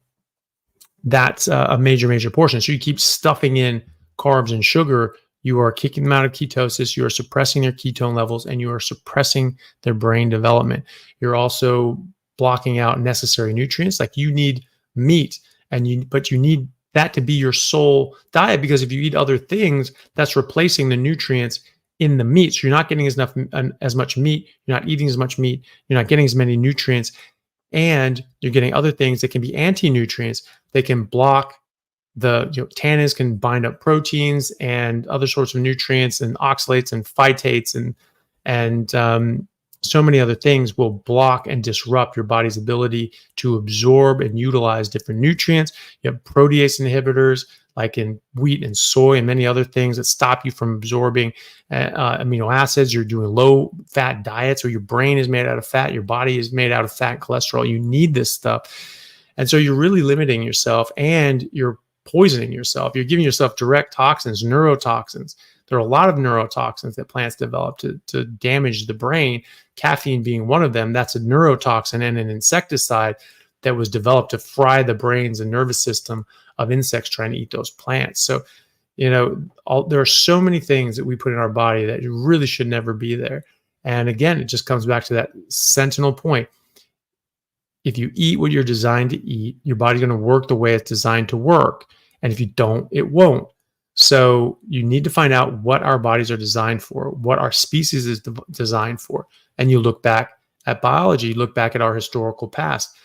that's a major, major portion. So you keep stuffing in carbs and sugar, you are kicking them out of ketosis, you are suppressing their ketone levels, and you are suppressing their brain development. You're also blocking out necessary nutrients. Like you need meat, but you need that to be your sole diet, because if you eat other things, that's replacing the nutrients in the meat. So you're not getting as much meat, you're not eating as much meat, you're not getting as many nutrients, and you're getting other things that can be anti-nutrients. They can block tannins can bind up proteins and other sorts of nutrients, and oxalates and phytates and so many other things will block and disrupt your body's ability to absorb and utilize different nutrients. You have protease inhibitors like in wheat and soy and many other things that stop you from absorbing amino acids. You're doing low fat diets where your brain is made out of fat, your body is made out of fat and cholesterol. You need this stuff. And so you're really limiting yourself, and you're poisoning yourself. You're giving yourself direct toxins, neurotoxins. There are a lot of neurotoxins that plants develop to damage the brain, caffeine being one of them. That's a neurotoxin and an insecticide that was developed to fry the brains and nervous system of insects trying to eat those plants. So, there are so many things that we put in our body that really should never be there. And again, it just comes back to that sentinel point. If you eat what you're designed to eat, your body's going to work the way it's designed to work. And if you don't, it won't. So you need to find out what our bodies are designed for, what our species is designed for. And you look back at biology, you look back at our historical past.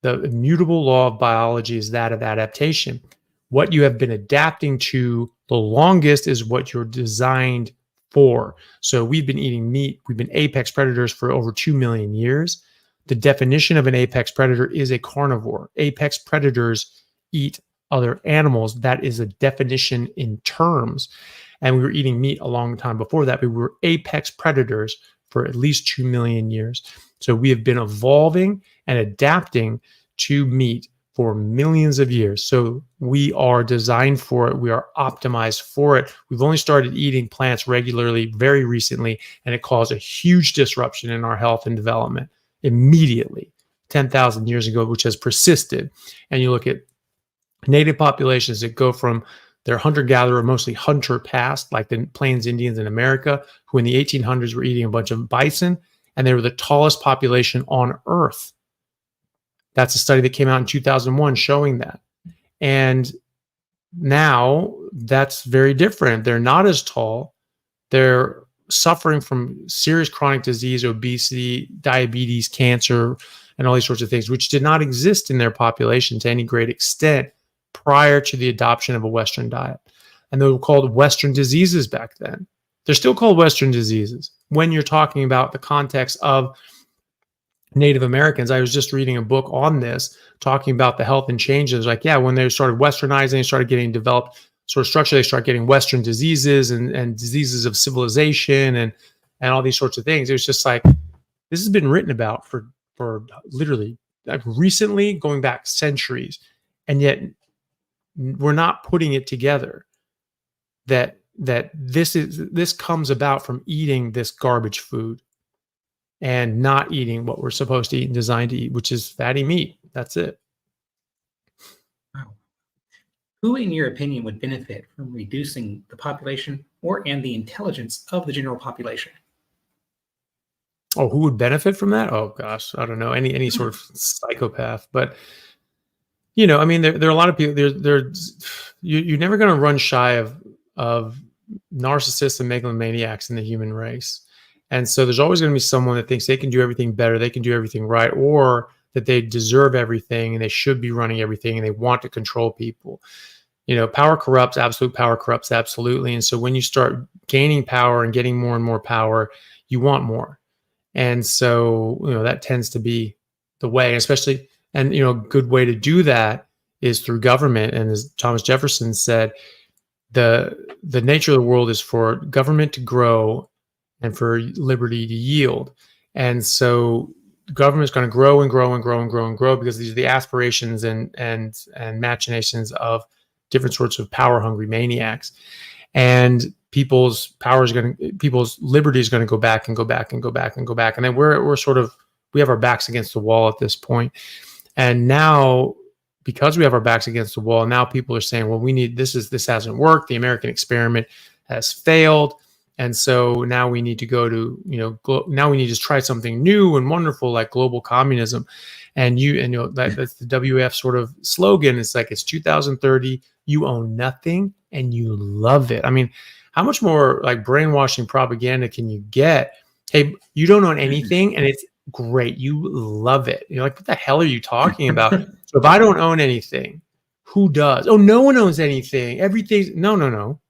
The immutable law of biology is that of adaptation. What you have been adapting to the longest is what you're designed for. So we've been eating meat. We've been apex predators for over 2 million years. The definition of an apex predator is a carnivore. Apex predators eat other animals. That is a definition in terms. And we were eating meat a long time before that. We were apex predators for at least 2 million years. So we have been evolving and adapting to meat for millions of years. So we are designed for it. We are optimized for it. We've only started eating plants regularly very recently, and it caused a huge disruption in our health and development immediately 10,000 years ago, which has persisted. And you look at native populations that go from their hunter-gatherer, mostly hunter past, like the Plains Indians in America, who in the 1800s were eating a bunch of bison, and they were the tallest population on Earth. That's a study that came out in 2001 showing that. And now that's very different. They're not as tall. They're suffering from serious chronic disease, obesity, diabetes, cancer, and all these sorts of things, which did not exist in their population to any great extent prior to the adoption of a Western diet. And they were called Western diseases back then. They're still called Western diseases when you're talking about the context of Native Americans. I was just reading a book on this, talking about the health and changes. Like, yeah, when they started westernizing, they started getting developed sort of structure, they start getting Western diseases and diseases of civilization and all these sorts of things. It was just like, this has been written about for literally like recently, going back centuries, and yet we're not putting it together that this comes about from eating this garbage food and not eating what we're supposed to eat and designed to eat, which is fatty meat. That's it.
Wow. Who, in your opinion, would benefit from reducing the population and the intelligence of the general population?
Oh, who would benefit from that? Oh gosh, I don't know. Any sort of psychopath, but I mean, there are a lot of people. You're never going to run shy of narcissists and megalomaniacs in the human race, and so there's always going to be someone that thinks they can do everything better, they can do everything right, or that they deserve everything and they should be running everything, and they want to control people. Power corrupts. Absolute power corrupts absolutely. And so when you start gaining power and getting more and more power, you want more. And so, that tends to be the way, especially, and, a good way to do that is through government. And as Thomas Jefferson said, the nature of the world is for government to grow and for liberty to yield. And so government is going to grow and grow and grow and grow and grow because these are the aspirations and machinations of different sorts of power hungry maniacs. And people's liberty is going to go back and go back and go back and go back. And then we have our backs against the wall at this point. And now, because we have our backs against the wall, now people are saying, well, this hasn't worked. The American experiment has failed. And so now we need to go to, now we need to try something new and wonderful like global communism. And that's the WF sort of slogan. It's like, it's 2030, you own nothing and you love it. I mean, how much more like brainwashing propaganda can you get? Hey, you don't own anything and it's great. You love it. You're like, what the hell are you talking about? So if I don't own anything, who does? Oh, no one owns anything. Everything's no.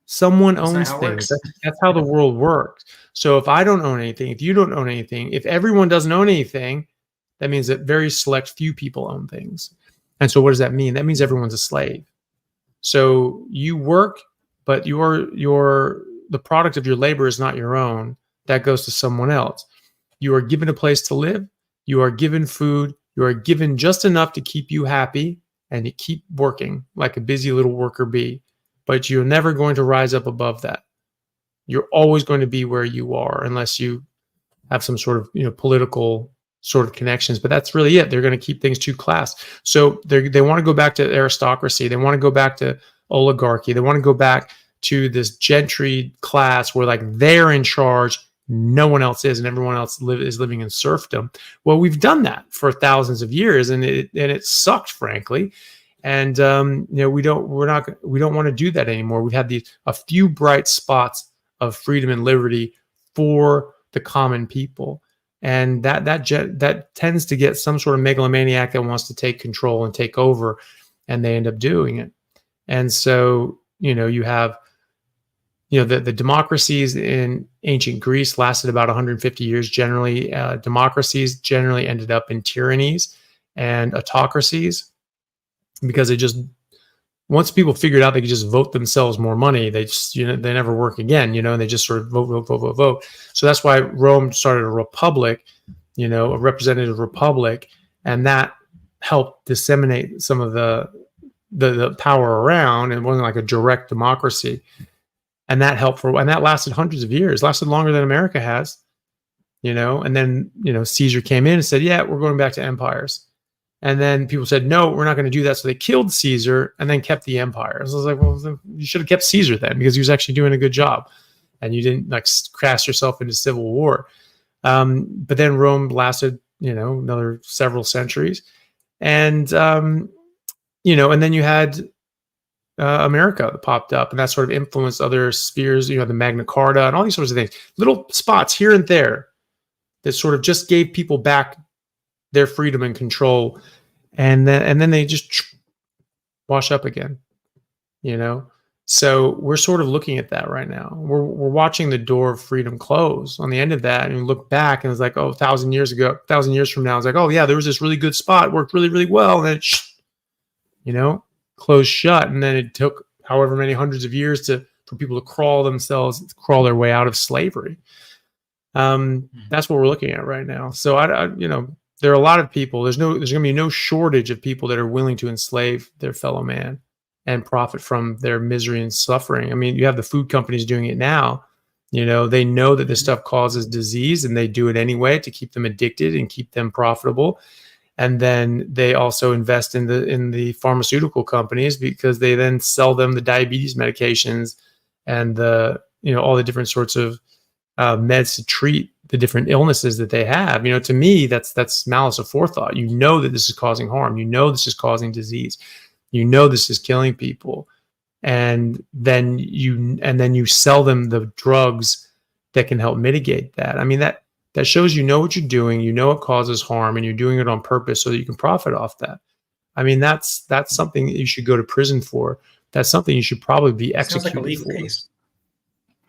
Someone owns things. That's how the world works. So if I don't own anything, if you don't own anything, if everyone doesn't own anything, that means that very select few people own things. And so what does that mean? That means everyone's a slave. So you work, but the product of your labor is not your own. That goes to someone else. You are given a place to live. You are given food. You are given just enough to keep you happy and to keep working like a busy little worker bee. But you're never going to rise up above that. You're always going to be where you are unless you have some sort of political sort of connections. But that's really it. They're going to keep things to class. So they want to go back to aristocracy. They want to go back to oligarchy. They want to go back to this gentry class where like they're in charge, no one else is, and everyone else is living in serfdom. Well, we've done that for thousands of years, and it sucked, frankly. And we don't want to do that anymore. We've had a few bright spots of freedom and liberty for the common people, and that tends to get some sort of megalomaniac that wants to take control and take over, and they end up doing it. And so you have the democracies in ancient Greece lasted about 150 years. Generally, democracies generally ended up in tyrannies and autocracies, because once people figured out they could just vote themselves more money, they just, they never work again, and they just sort of vote. So that's why Rome started a republic, a representative republic, and that helped disseminate some of the power around, and it wasn't like a direct democracy. And that helped and that lasted hundreds of years, lasted longer than America has, and then, Caesar came in and said, yeah, we're going back to empires. And then people said, no, we're not going to do that. So they killed Caesar and then kept the empire. So I was like, well, you should have kept Caesar then, because he was actually doing a good job and you didn't like crash yourself into civil war. But then Rome lasted, another several centuries. And, and then you had America that popped up, and that sort of influenced other spheres, the Magna Carta and all these sorts of things, little spots here and there that sort of just gave people back their freedom and control, and then they just wash up again, So we're sort of looking at that right now. We're watching the door of freedom close on the end of that, and we look back and it's like, 1,000 years from now, it's like, oh yeah, there was this really good spot, worked really, really well, and then it, closed shut, and then it took however many hundreds of years for people to crawl their way out of slavery. That's what we're looking at right now. So there are a lot of people. There's going to be no shortage of people that are willing to enslave their fellow man and profit from their misery and suffering. I mean, you have the food companies doing it now. They know that this stuff causes disease, and they do it anyway to keep them addicted and keep them profitable. And then they also invest in the pharmaceutical companies, because they then sell them the diabetes medications and all the different sorts of meds to treat the different illnesses that they have. To me, that's malice aforethought. That this is causing harm. This is causing disease. This is killing people. And then you sell them the drugs that can help mitigate that. I mean, that shows what you're doing. It causes harm, and you're doing it on purpose so that you can profit off that. I mean, that's something that you should go to prison for. That's something you should probably be executed for. Sounds like a legal case.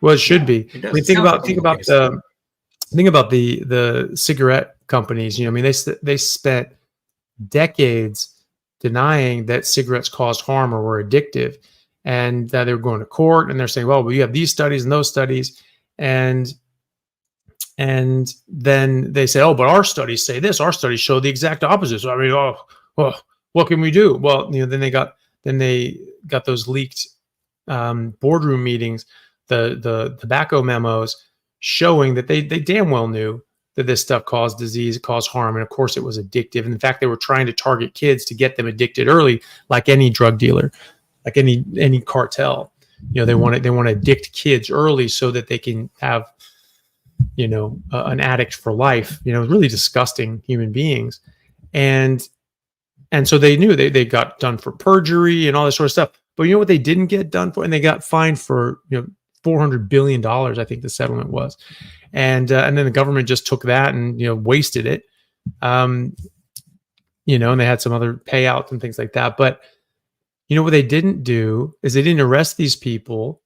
Well, it should be. I mean, think about the cigarette companies. I mean, they spent decades denying that cigarettes caused harm or were addictive, and that they were going to court, and they're saying, well, we have these studies and those studies, and then they say, oh, but our studies say this. Our studies show the exact opposite. So I mean, what can we do? Well, then they got those leaked boardroom meetings, the tobacco memos showing that they damn well knew that this stuff caused disease, caused harm, and of course it was addictive. And in fact, they were trying to target kids to get them addicted early, like any drug dealer, like any cartel. They want to addict kids early so that they can have an addict for life. Really disgusting human beings. And so they knew they got done for perjury and all this sort of stuff. But what they didn't get done for? And they got fined for $400 billion, I think the settlement was. And then the government just took that and wasted it. And they had some other payouts and things like that. But what they didn't do is they didn't arrest these people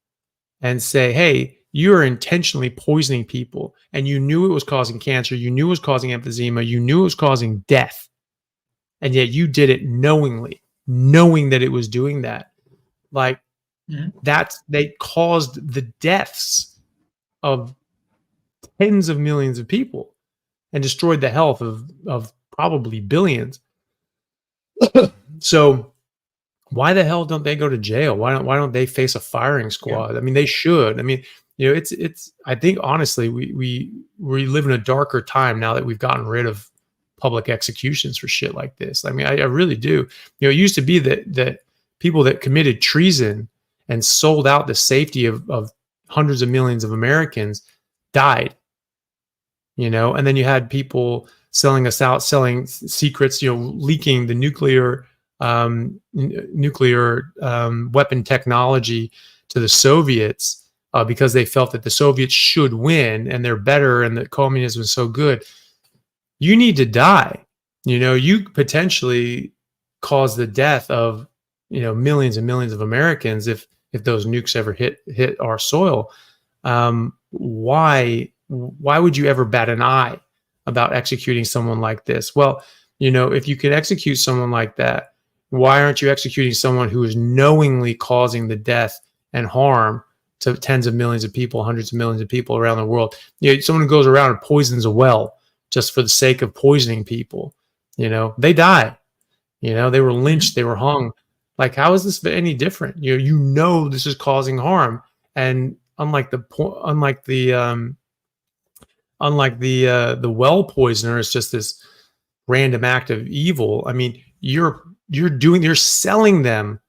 and say, hey, you are intentionally poisoning people, and you knew it was causing cancer, you knew it was causing emphysema, you knew it was causing death, and yet you did it knowingly, knowing that it was doing that. Like, they caused the deaths of tens of millions of people and destroyed the health of probably billions. So why the hell don't they go to jail? Why don't they face a firing squad? Yeah. I mean, they should. I mean, it's I think honestly we live in a darker time now that we've gotten rid of public executions for shit like this. I mean, I really do. It used to be that people that committed treason and sold out the safety of hundreds of millions of Americans died. And then you had people selling us out, selling secrets, leaking the nuclear weapon technology to the Soviets because they felt that the Soviets should win and they're better and that communism is so good. You need to die. You potentially cause the death of millions and millions of Americans if those nukes ever hit our soil. Why would you ever bat an eye about executing someone like this? Well, if you could execute someone like that, why aren't you executing someone who is knowingly causing the death and harm to tens of millions of people, hundreds of millions of people around the world? Someone who goes around and poisons a well just for the sake of poisoning people, they die. They were lynched, they were hung. Like, how is this any different? This is causing harm. And unlike the well poisoner, it's just this random act of evil. I mean, you're selling them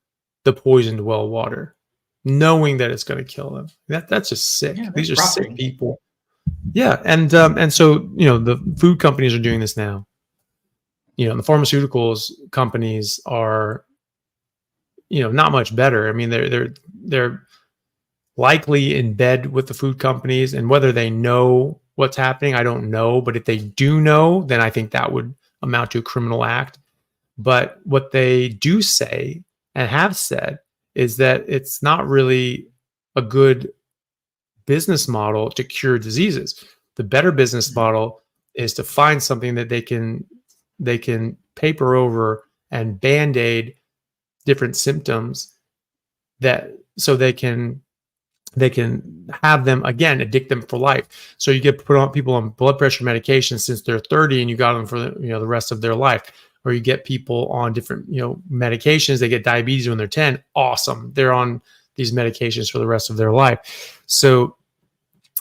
the poisoned well water, knowing that it's going to kill them. That's just sick. Yeah, these are sick people. Yeah, and so the food companies are doing this now. The pharmaceuticals companies are not much better. I mean, they're likely in bed with the food companies, and whether they know what's happening, I don't know. But if they do know, then I think that would amount to a criminal act. But what they do say and have said is that it's not really a good business model to cure diseases. The better business model is to find something that they can paper over and band-aid different symptoms that so they can have them again, addict them for life. So you get put on people on blood pressure medication since they're 30 and you got them for the rest of their life. Or you get people on different medications. They get diabetes when they're 10. Awesome, they're on these medications for the rest of their life. So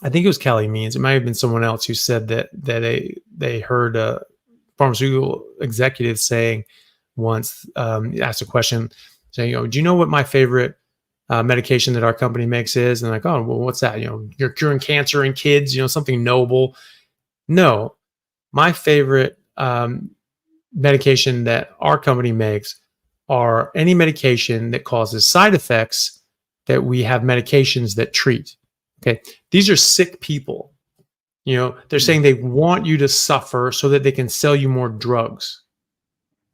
I think it was Kelly Means. It might have been someone else who said that they heard a pharmaceutical executive saying once, asked a question saying, do you know what my favorite medication that our company makes is? And like, oh, well, what's that? You're curing cancer in kids, something noble. No, my favorite medication that our company makes are any medication that causes side effects that we have medications that treat. Okay. These are sick people. They're saying they want you to suffer so that they can sell you more drugs.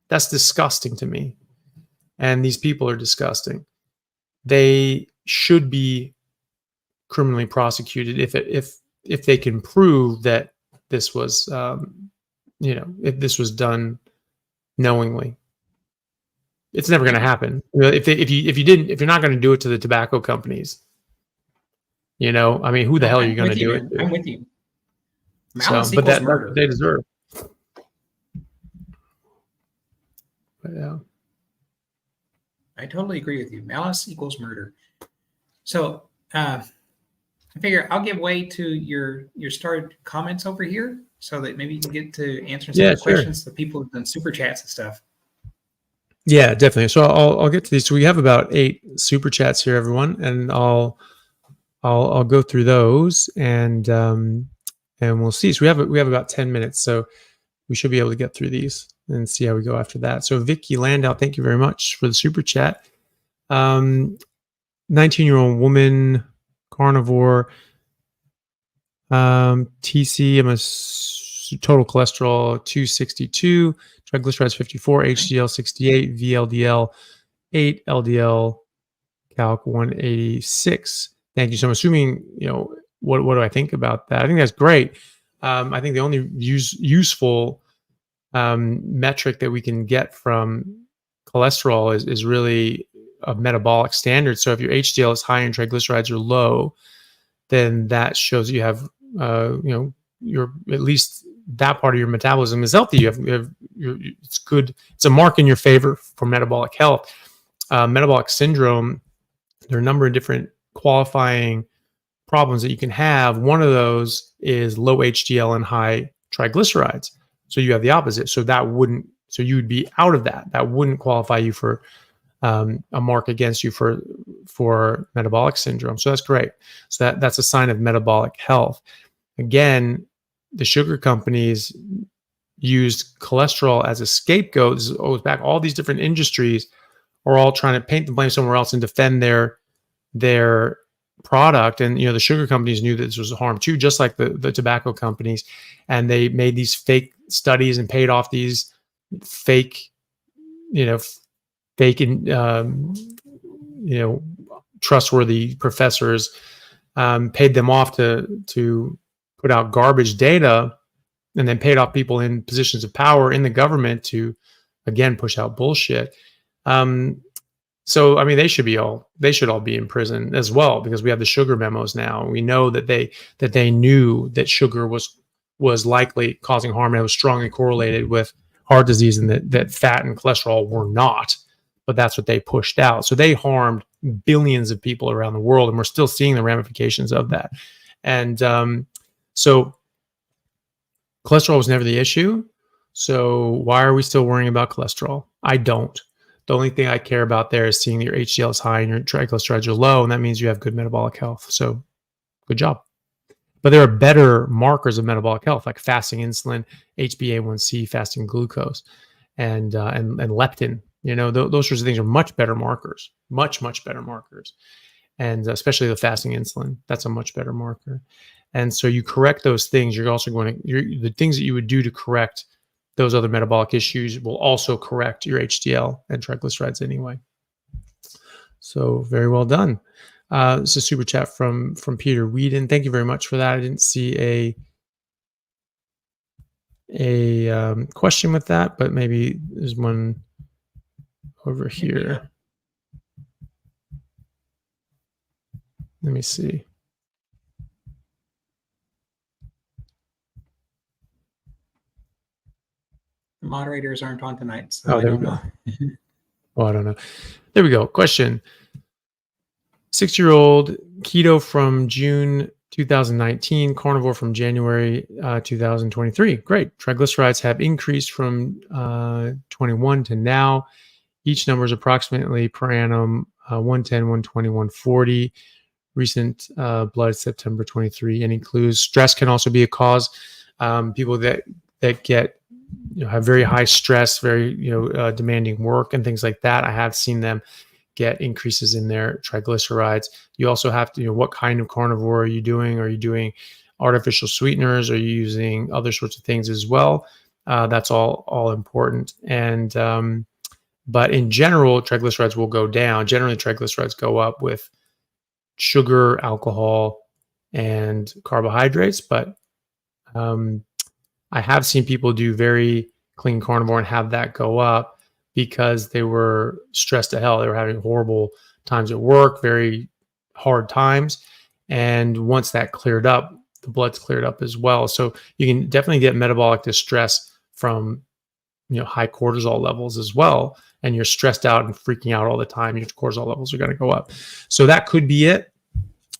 That's disgusting to me. And these people are disgusting. They should be criminally prosecuted if they can prove that this was, if this was done knowingly. It's never going to happen. If you're not going to do it to the tobacco companies, who the hell are you going to do it to?
I'm with you.
Malice equals murder. They deserve. But yeah.
I totally agree with you. Malice equals murder. So I figure I'll give way to your started comments over here so that maybe you can get to answering some of the questions that people have done super chats and stuff.
Yeah, definitely. So I'll get to these. So we have about 8 super chats here, everyone, and I'll go through those and we'll see. So we have about 10 minutes, so we should be able to get through these and see how we go after that. So Vicky Landau, thank you very much for the super chat. 19-year-old woman, carnivore, TC, I'm a total cholesterol 262, triglycerides 54, HDL 68, VLDL 8, LDL calc 186. Thank you. So I'm assuming, what do I think about that? I think that's great. I think the only useful metric that we can get from cholesterol is really a metabolic standard. So if your HDL is high and triglycerides are low, then that shows you have, your at least that part of your metabolism is healthy. It's good. It's a mark in your favor for metabolic health. Metabolic syndrome, there are a number of different qualifying problems that you can have. One of those is low HDL and high triglycerides. So you have the opposite. So you would be out of that. That wouldn't qualify you for a mark against you for metabolic syndrome. So that's great. So that's a sign of metabolic health. Again, the sugar companies used cholesterol as a scapegoat. This goes back. All these different industries are all trying to paint the blame somewhere else and defend their product. And the sugar companies knew that this was a harm too, just like the tobacco companies. And they made these fake studies and paid off these fake trustworthy professors, paid them off to put out garbage data, and then paid off people in positions of power in the government to again push out bullshit. So I mean, they should all be in prison as well, because we have the sugar memos now. We know that they knew that sugar was likely causing harm, and it was strongly correlated with heart disease, and that fat and cholesterol were not. But that's what they pushed out. So they harmed billions of people around the world, and we're still seeing the ramifications of that. And so cholesterol was never the issue. So why are we still worrying about cholesterol? I don't. The only thing I care about there is seeing that your HDL is high and your triglycerides are low, and that means you have good metabolic health. So good job. But there are better markers of metabolic health, like fasting insulin, HbA1c, fasting glucose, and leptin. Those sorts of things are much better markers, much better markers. And especially the fasting insulin, that's a much better marker. And so you correct those things. You're also the things that you would do to correct those other metabolic issues will also correct your HDL and triglycerides anyway. So very well done. This is a super chat from Peter Whedon. Thank you very much for that. I didn't see a question with that, but maybe there's one over here. Let me see.
The moderators aren't on tonight, so I
there
don't
we go.
know.
Oh, I don't know. There we go. Question. 6-year-old, keto from June 2019, carnivore from January 2023. Great. Triglycerides have increased from 21 to now. Each number is approximately per annum 110, 120, 140. Recent blood September 23. Any clues? Stress can also be a cause. People that get have very high stress, very demanding work and things like that. I have seen them get increases in their triglycerides. You also have to, what kind of carnivore are you doing? Are you doing artificial sweeteners? Are you using other sorts of things as well? That's all important. And but in general, triglycerides will go down. Generally, triglycerides go up with sugar, alcohol, and carbohydrates. But I have seen people do very clean carnivore and have that go up because they were stressed to hell. They were having horrible times at work, very hard times. And once that cleared up, the blood's cleared up as well. So you can definitely get metabolic distress from high cortisol levels as well. And you're stressed out and freaking out all the time. Your cortisol levels are going to go up. So that could be it.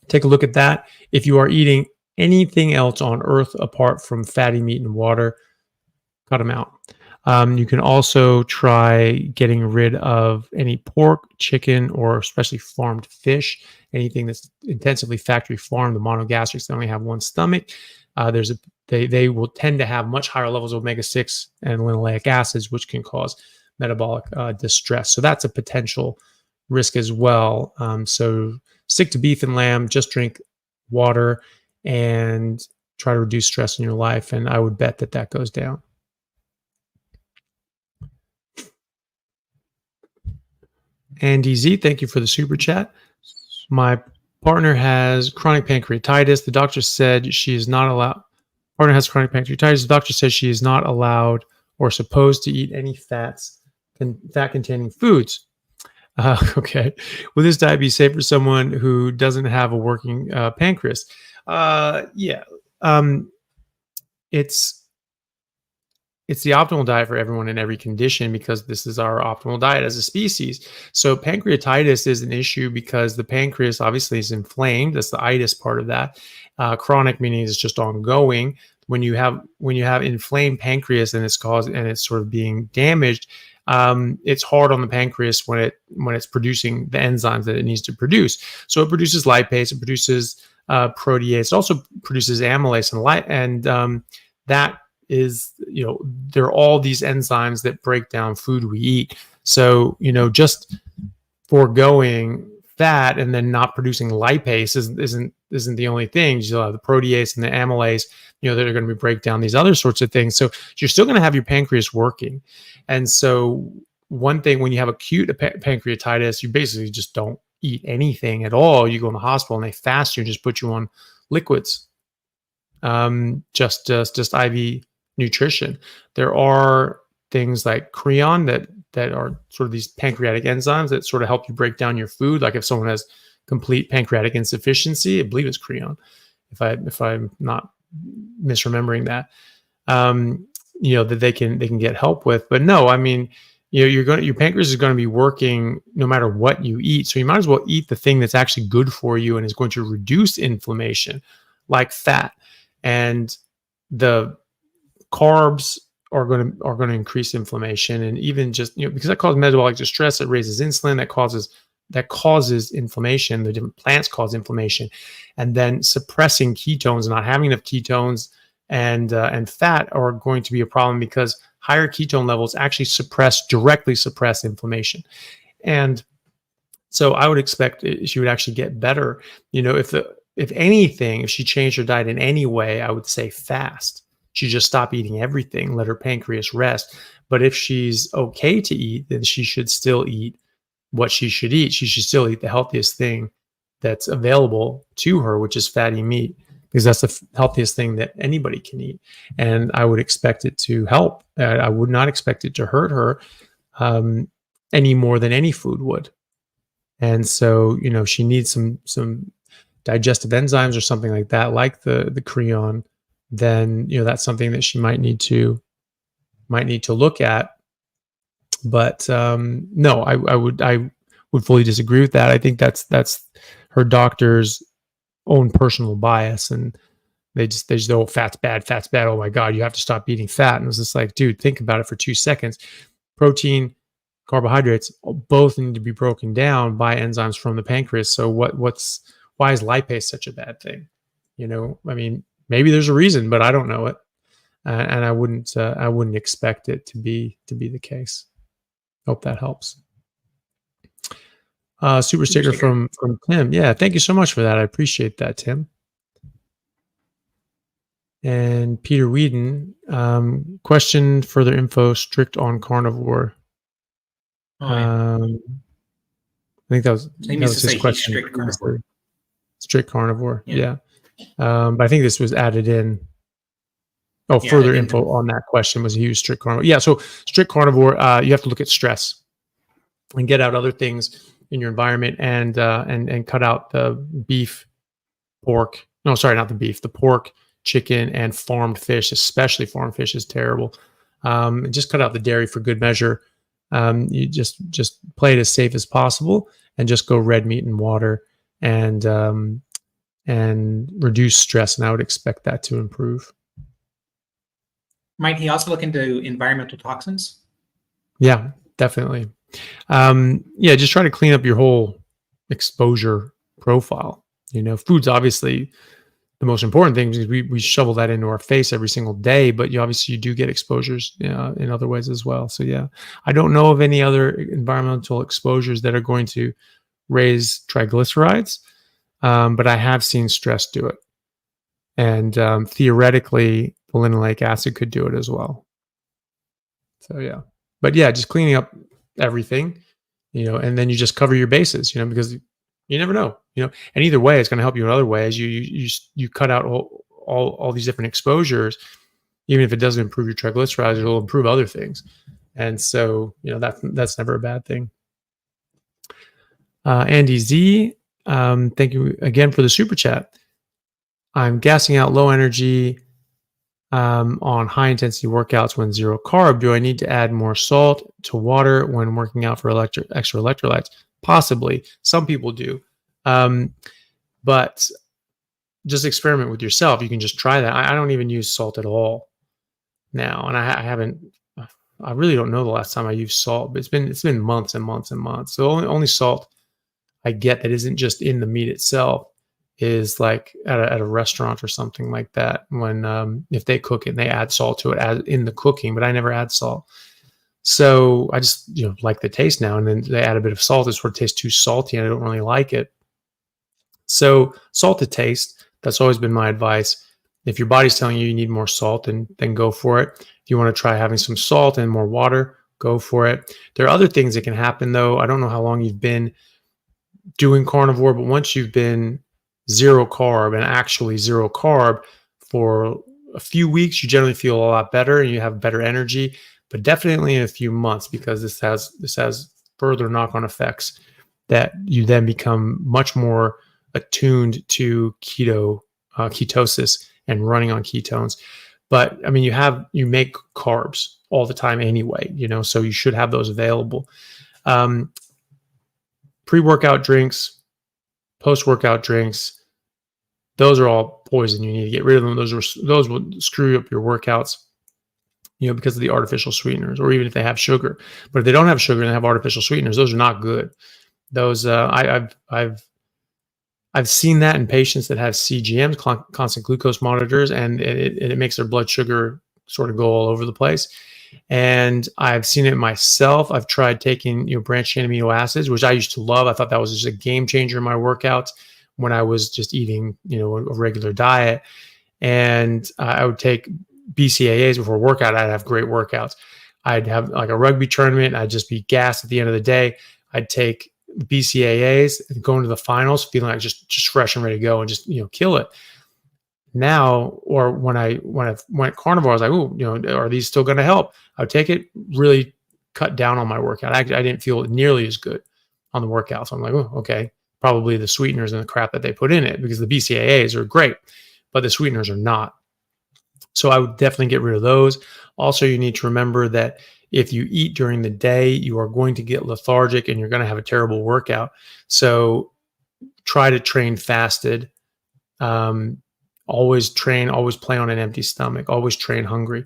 Take a look at that. If you are eating anything else on earth apart from fatty meat and water, cut them out. You can also try getting rid of any pork, chicken, or especially farmed fish, anything that's intensively factory farmed. The monogastrics, they only have one stomach. They will tend to have much higher levels of omega-6 and linoleic acids, which can cause metabolic distress. So that's a potential risk as well. So stick to beef and lamb, just drink water and try to reduce stress in your life. And I would bet that goes down. Andy Z, thank you for the super chat. My partner has chronic pancreatitis. The doctor said she is not allowed. Partner has chronic pancreatitis. The doctor says she is not allowed or supposed to eat any fat-containing foods. Okay. Will this diet be safe for someone who doesn't have a working pancreas? Yeah. It's the optimal diet for everyone in every condition because this is our optimal diet as a species. So pancreatitis is an issue because the pancreas obviously is inflamed. That's the itis part of that. Chronic meaning it's just ongoing. When you have inflamed pancreas and it's sort of being damaged, it's hard on the pancreas when it's producing the enzymes that it needs to produce. So it produces lipase, it produces protease, it also produces amylase and that is, there are all these enzymes that break down food we eat. So, just foregoing fat and then not producing lipase isn't the only thing. You'll have the protease and the amylase, that are going to break down these other sorts of things. So you're still going to have your pancreas working. And so one thing, when you have acute pancreatitis, you basically just don't eat anything at all. You go in the hospital and they fast you and just put you on liquids. Just IV nutrition. There are things like Creon that are sort of these pancreatic enzymes that sort of help you break down your food. Like if someone has complete pancreatic insufficiency, I believe it's Creon, if I'm not misremembering that, that they can get help with. But no, I mean, your pancreas is going to be working no matter what you eat. So you might as well eat the thing that's actually good for you and is going to reduce inflammation, like fat. And the carbs are going to increase inflammation, and even just because that causes metabolic distress, it raises insulin, that causes inflammation. The different plants cause inflammation, and then suppressing ketones, not having enough ketones and fat are going to be a problem because higher ketone levels actually directly suppress inflammation. And so I would expect she would actually get better. If anything, if she changed her diet in any way, I would say fast. She just stop eating everything, let her pancreas rest. But if she's okay to eat, then she should still eat what she should eat. She should still eat the healthiest thing that's available to her, which is fatty meat, because that's the healthiest thing that anybody can eat. And I would expect it to help. I would not expect it to hurt her any more than any food would. And so, she needs some digestive enzymes or something like that, like the creon, then that's something that she might need to look at. But no, I would fully disagree with that. I think that's her doctor's own personal bias, and they just oh, fat's bad, fat's bad. Oh my God, you have to stop eating fat. And it was just like, dude, think about it for 2 seconds. Protein, carbohydrates, both need to be broken down by enzymes from the pancreas. So why is lipase such a bad thing? I mean, maybe there's a reason, but I don't know it, and I wouldn't expect it to be the case. Hope that helps. Super sticker from Tim. Yeah, thank you so much for that. I appreciate that, Tim. And Peter Whedon, question, further info, strict on carnivore. I think that was his question.
Strict carnivore.
Strict carnivore, yeah. But I think this was added in. Oh, further info on that question was he was strict carnivore. Yeah, so strict carnivore, you have to look at stress and get out other things in your environment, and cut out the beef, pork. No, sorry, not the beef. The pork, chicken, and farmed fish, especially farmed fish, is terrible. And just cut out the dairy for good measure. You just play it as safe as possible, and just go red meat and water, and reduce stress. And I would expect that to improve.
Might he also look into environmental toxins?
Yeah, definitely. Just try to clean up your whole exposure profile. Food's obviously the most important thing, because we shovel that into our face every single day, but you do get exposures in other ways as well. So yeah, I don't know of any other environmental exposures that are going to raise triglycerides, but I have seen stress do it. And theoretically, the linoleic acid could do it as well. So yeah, but yeah, just cleaning up everything, and then you just cover your bases, because you never know, and either way, it's going to help you in other ways. You cut out all these different exposures. Even if it doesn't improve your triglycerides, it'll improve other things. And so, that's never a bad thing. Andy Z, thank you again for the super chat. I'm gassing out low energy on high intensity workouts when zero carb. Do I need to add more salt to water when working out for extra electrolytes? Possibly. Some people do. But just experiment with yourself. You can just try that. I don't even use salt at all now. And I really don't know the last time I used salt, but it's been months and months and months. So only salt I get that isn't just in the meat itself is like at a restaurant or something like that, when if they cook it and they add salt to it in the cooking, but I never add salt. So I just like the taste now, and then they add a bit of salt. It sort of tastes too salty, and I don't really like it. So salt to taste, that's always been my advice. If your body's telling you need more salt, then go for it. If you want to try having some salt and more water, go for it. There are other things that can happen though. I don't know how long you've been doing carnivore, but once you've been zero carb and actually zero carb for a few weeks, you generally feel a lot better and you have better energy, but definitely in a few months, because this has further knock-on effects that you then become much more attuned to ketosis and running on ketones. But I mean, you make carbs all the time anyway, so you should have those available. Pre-workout drinks, post-workout drinks, those are all poison. You need to get rid of them. Those will screw up your workouts, because of the artificial sweeteners, or even if they have sugar. But if they don't have sugar and they have artificial sweeteners, those are not good. Those I've seen that in patients that have CGMs, constant glucose monitors, and it makes their blood sugar sort of go all over the place. And I've seen it myself. I've tried taking branched chain amino acids, which I used to love. I thought that was just a game changer in my workouts when I was just eating a regular diet. And I would take BCAAs before workout. I'd have great workouts. I'd have like a rugby tournament. I'd just be gassed at the end of the day. I'd take BCAAs and go into the finals feeling like just fresh and ready to go and just kill it. Now, or when I went carnivore, I was like, oh, are these still going to help? I would take it, really cut down on my workout. I didn't feel nearly as good on the workout. So I'm like, oh, okay, probably the sweeteners and the crap that they put in it, because the BCAAs are great, but the sweeteners are not. So I would definitely get rid of those. Also, you need to remember that if you eat during the day, you are going to get lethargic and you're going to have a terrible workout. So try to train fasted. Always play on an empty stomach, always train hungry,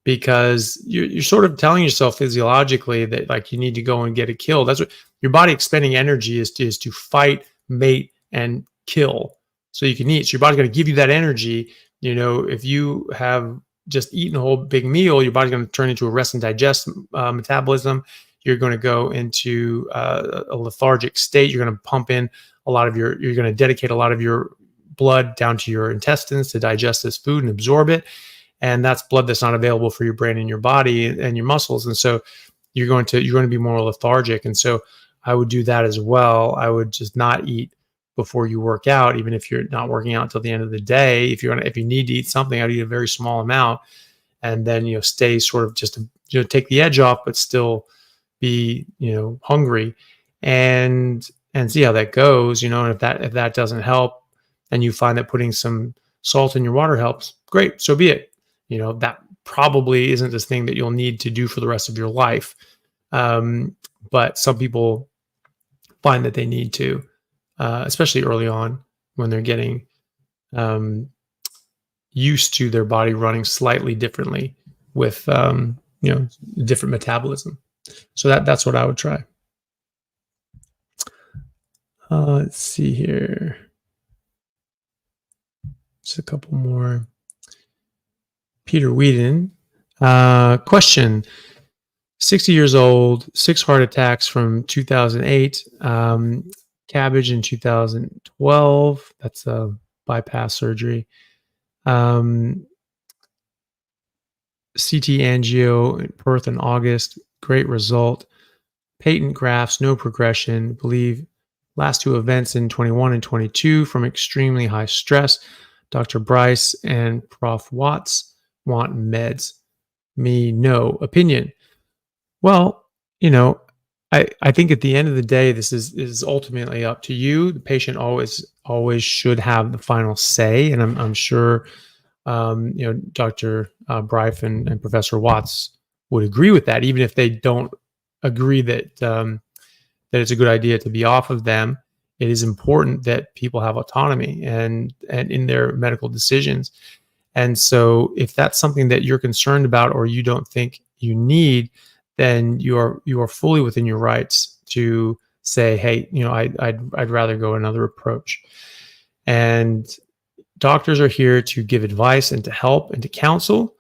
because you're sort of telling yourself physiologically that like you need to go and get a kill. That's what your body expending energy is to fight, mate, and kill so you can eat. So your body's going to give you that energy. If you have just eaten a whole big meal, your body's going to turn into a rest and digest metabolism. You're going to go into a lethargic state. You're going to pump in you're going to dedicate a lot of your blood down to your intestines to digest this food and absorb it. And that's blood that's not available for your brain and your body and your muscles. And so you're going to be more lethargic. And so I would do that as well. I would just not eat before you work out, even if you're not working out until the end of the day. If you need to eat something, I'd eat a very small amount, and then stay sort of just to take the edge off, but still be hungry, and see how that goes. And if that doesn't help, and you find that putting some salt in your water helps, great, so be it. That probably isn't this thing that you'll need to do for the rest of your life. But some people find that they need to, especially early on when they're getting used to their body running slightly differently with, different metabolism. So that's what I would try. Let's see here. Just a couple more. Peter Whedon. Question. 60 years old, 6 heart attacks from 2008, cabbage in 2012. That's a bypass surgery. CT angio in Perth in August. Great result. Patent grafts, no progression. Believe last 2 events in 21 and 22 from extremely high stress. Dr. Bryce and Prof. Watts want meds. Me, no. Opinion. Well, I think at the end of the day, this is ultimately up to you. The patient always should have the final say, and I'm sure Dr. Bryce and Professor Watts would agree with that, even if they don't agree that that it's a good idea to be off of them. It is important that people have autonomy and in their medical decisions. And so if that's something that you're concerned about or you don't think you need, then you are fully within your rights to say, hey, I'd rather go another approach. And doctors are here to give advice and to help and to counsel,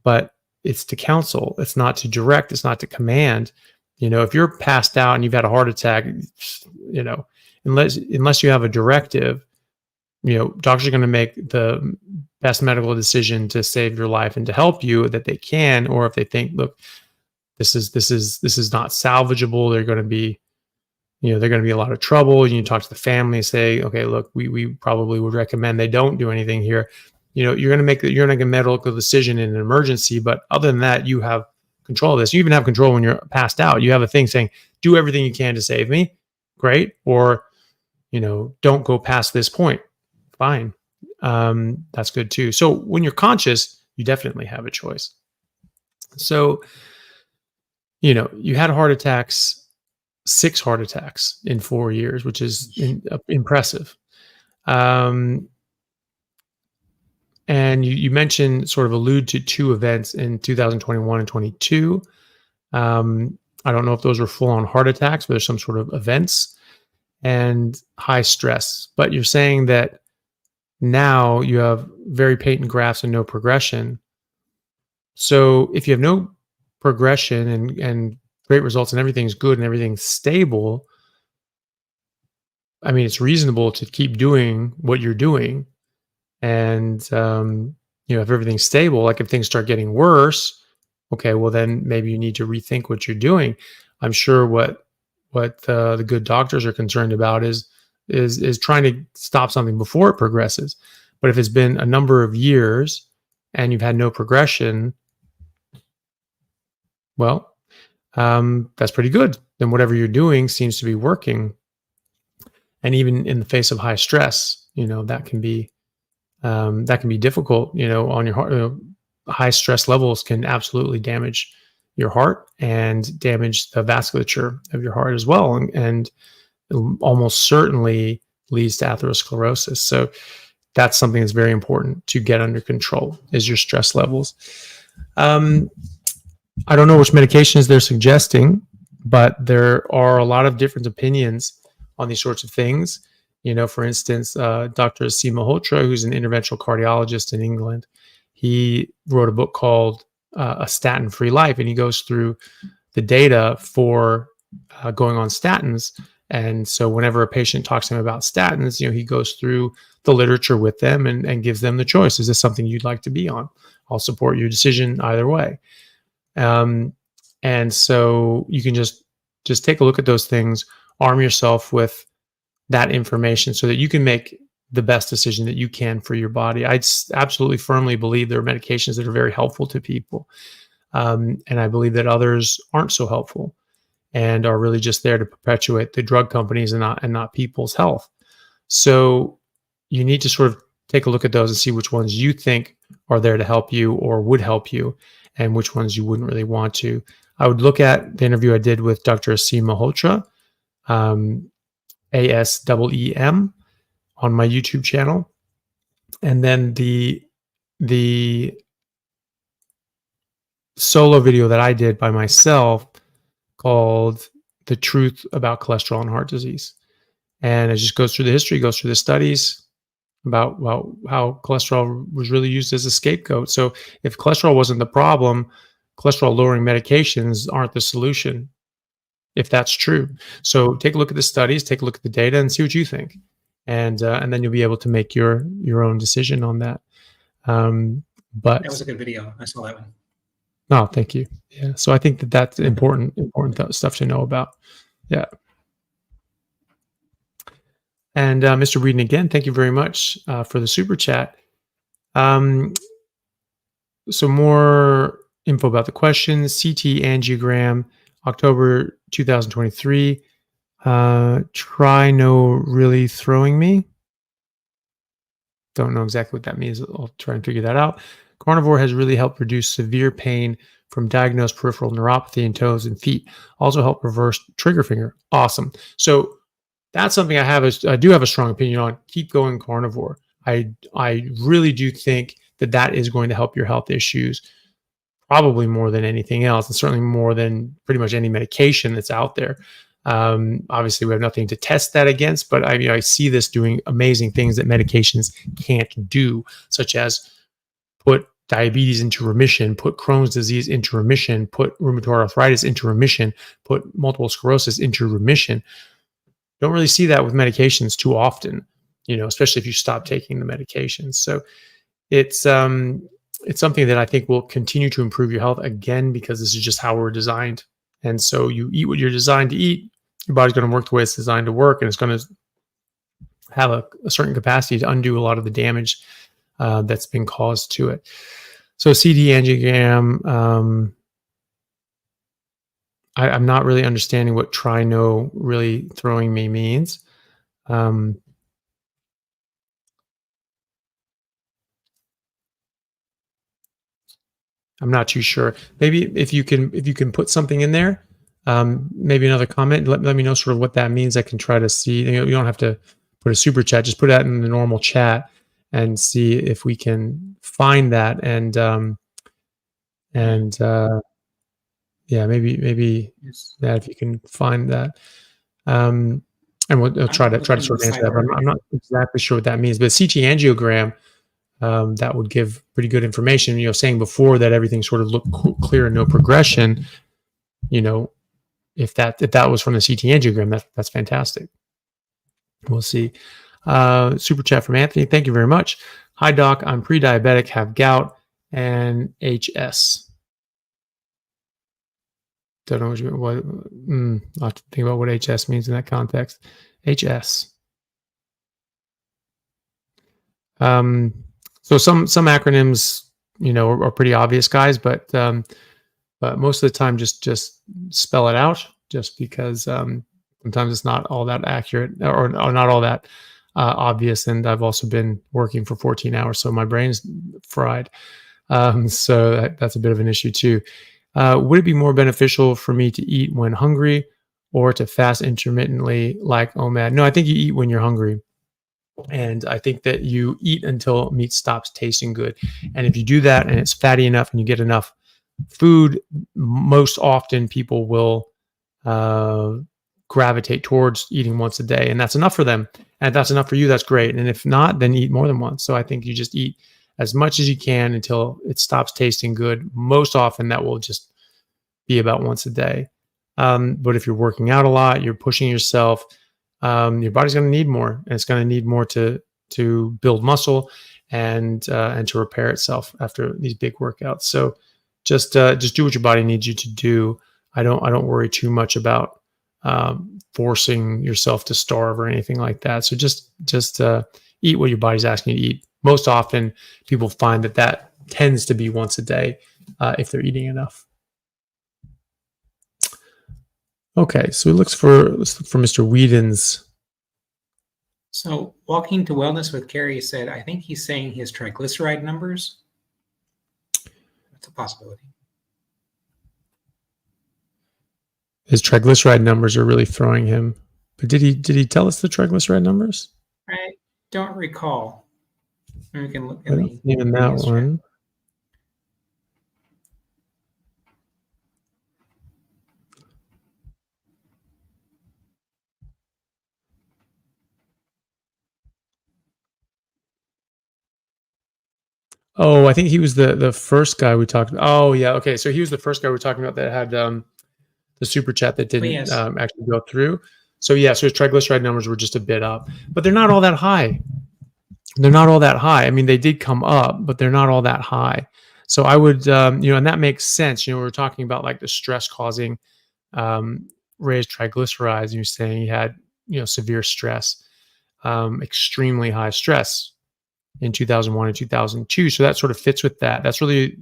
but it's to counsel. It's not to direct. It's not to command. If you're passed out and you've had a heart attack, unless you have a directive, doctors are going to make the best medical decision to save your life and to help you that they can. Or if they think, look, this is not salvageable, they're going to be a lot of trouble. You talk to the family, say, okay, look, we probably would recommend they don't do anything here. You're going to make a medical decision in an emergency, but other than that, you have control of this. You even have control when you're passed out. You have a thing saying, do everything you can to save me. Great. Or, don't go past this point. Fine. That's good too. So when you're conscious, you definitely have a choice. So, you had heart attacks, 6 heart attacks in 4 years, which is impressive. And you mentioned, sort of allude to 2 events in 2021 and 22. I don't know if those were full-on heart attacks, but there's some sort of events and high stress. But you're saying that now you have very patent grafts and no progression. So if you have no progression and great results and everything's good and everything's stable, I mean, it's reasonable to keep doing what you're doing. And, if everything's stable, like if things start getting worse, okay, well then maybe you need to rethink what you're doing. I'm sure what the good doctors are concerned about is trying to stop something before it progresses. But if it's been a number of years and you've had no progression, well, that's pretty good. Then whatever you're doing seems to be working. And even in the face of high stress, that can be difficult, on your heart. High stress levels can absolutely damage your heart and damage the vasculature of your heart as well. And almost certainly leads to atherosclerosis. So that's something that's very important to get under control, is your stress levels. I don't know which medications they're suggesting, but there are a lot of different opinions on these sorts of things. For instance, Dr. Aseem Malhotra, who's an interventional cardiologist in England, he wrote a book called A Statin-Free Life, and he goes through the data for going on statins. And so whenever a patient talks to him about statins, he goes through the literature with them and gives them the choice. Is this something you'd like to be on? I'll support your decision either way. And so you can just take a look at those things, arm yourself with that information so that you can make the best decision that you can for your body. I absolutely firmly believe there are medications that are very helpful to people. And I believe that others aren't so helpful and are really just there to perpetuate the drug companies and not people's health. So you need to sort of take a look at those and see which ones you think are there to help you or would help you, and which ones you wouldn't really want to. I would look at the interview I did with Dr. Aseem Malhotra, ASEEM, on my YouTube channel. And then the solo video that I did by myself called The Truth About Cholesterol and Heart Disease. And it just goes through the history, goes through the studies about how cholesterol was really used as a scapegoat. So if cholesterol wasn't the problem, cholesterol lowering medications aren't the solution, if that's true. So take a look at the studies, take a look at the data, and see what you think. And then you'll be able to make your own decision on that. But
that was a good video. I saw that one.
No, thank you. Yeah. So I think that's important stuff to know about. Yeah. And Mr. Whedon, again, thank you very much for the super chat. So more info about the questions. CT angiogram, October 2023. Try no really throwing me. Don't know exactly what that means. I'll try and figure that out. Carnivore has really helped reduce severe pain from diagnosed peripheral neuropathy in toes and feet. Also help reverse trigger finger. Awesome. So that's something I do have a strong opinion on. Keep going carnivore. I really do think that is going to help your health issues, probably more than anything else, and certainly more than pretty much any medication that's out there. Obviously, we have nothing to test that against, but I see this doing amazing things that medications can't do, such as put diabetes into remission, put Crohn's disease into remission, put rheumatoid arthritis into remission, put multiple sclerosis into remission. Don't really see that with medications too often, especially if you stop taking the medications. So it's something that I think will continue to improve your health, again, because this is just how we're designed. And so you eat what you're designed to eat, your body's going to work the way it's designed to work, and it's going to have a certain capacity to undo a lot of the damage that's been caused to it. So CT angiogram, I'm not really understanding what try no really throwing me means. I'm not too sure. Maybe if you can put something in there, maybe another comment, let me know sort of what that means. I can try to see. You don't have to put a super chat, just put that in the normal chat and see if we can find that. And yeah, maybe that if you can find that. And we'll try to sort of answer that. But I'm not exactly sure what that means. But CT angiogram, that would give pretty good information. Saying before that everything sort of looked clear and no progression. If that was from the CT angiogram, that's fantastic. We'll see. Super chat from Anthony. Thank you very much. Hi doc, I'm pre-diabetic, have gout and HS. Don't know what I'll have to think about what HS means in that context. HS. So some acronyms, are pretty obvious, guys, but most of the time just spell it out, just because Sometimes it's not all that accurate or not all that obvious. And I've also been working for 14 hours, so my brain's fried. So that's a bit of an issue too. Would it be more beneficial for me to eat when hungry or to fast intermittently like OMAD? No, I think you eat when you're hungry. And I think that you eat until meat stops tasting good. And if you do that and it's fatty enough and you get enough food, most often people will gravitate towards eating once a day. And that's enough for them. And if that's enough for you, that's great. And if not, then eat more than once. So I think you just eat as much as you can until it stops tasting good. Most often that will just be about once a day. But if you're working out a lot, you're pushing yourself, your body's going to need more, and it's going to need more to build muscle and to repair itself after these big workouts. So just do what your body needs you to do. I don't worry too much about forcing yourself to starve or anything like that. So just eat what your body's asking you to eat. Most often, people find that tends to be once a day if they're eating enough. Okay, so let's look for Mr. Whedon's.
So Walking to Wellness with Carrie said, I think he's saying his triglyceride numbers. That's a possibility.
His triglyceride numbers are really throwing him. But did he tell us the triglyceride numbers?
I don't recall. We can look at
even that one. Oh, I think he was the first guy we talked about. Oh, yeah. Okay. So he was the first guy we were talking about that had the super chat that didn't actually go through. So, yeah, so his triglyceride numbers were just a bit up, but they're not all that high. They're not all that high. I mean, they did come up, but they're not all that high. So I would, and that makes sense. We're talking about like the stress causing raised triglycerides. And you're saying he had, severe stress, extremely high stress in 2001 and 2002. So that sort of fits with that. That's really,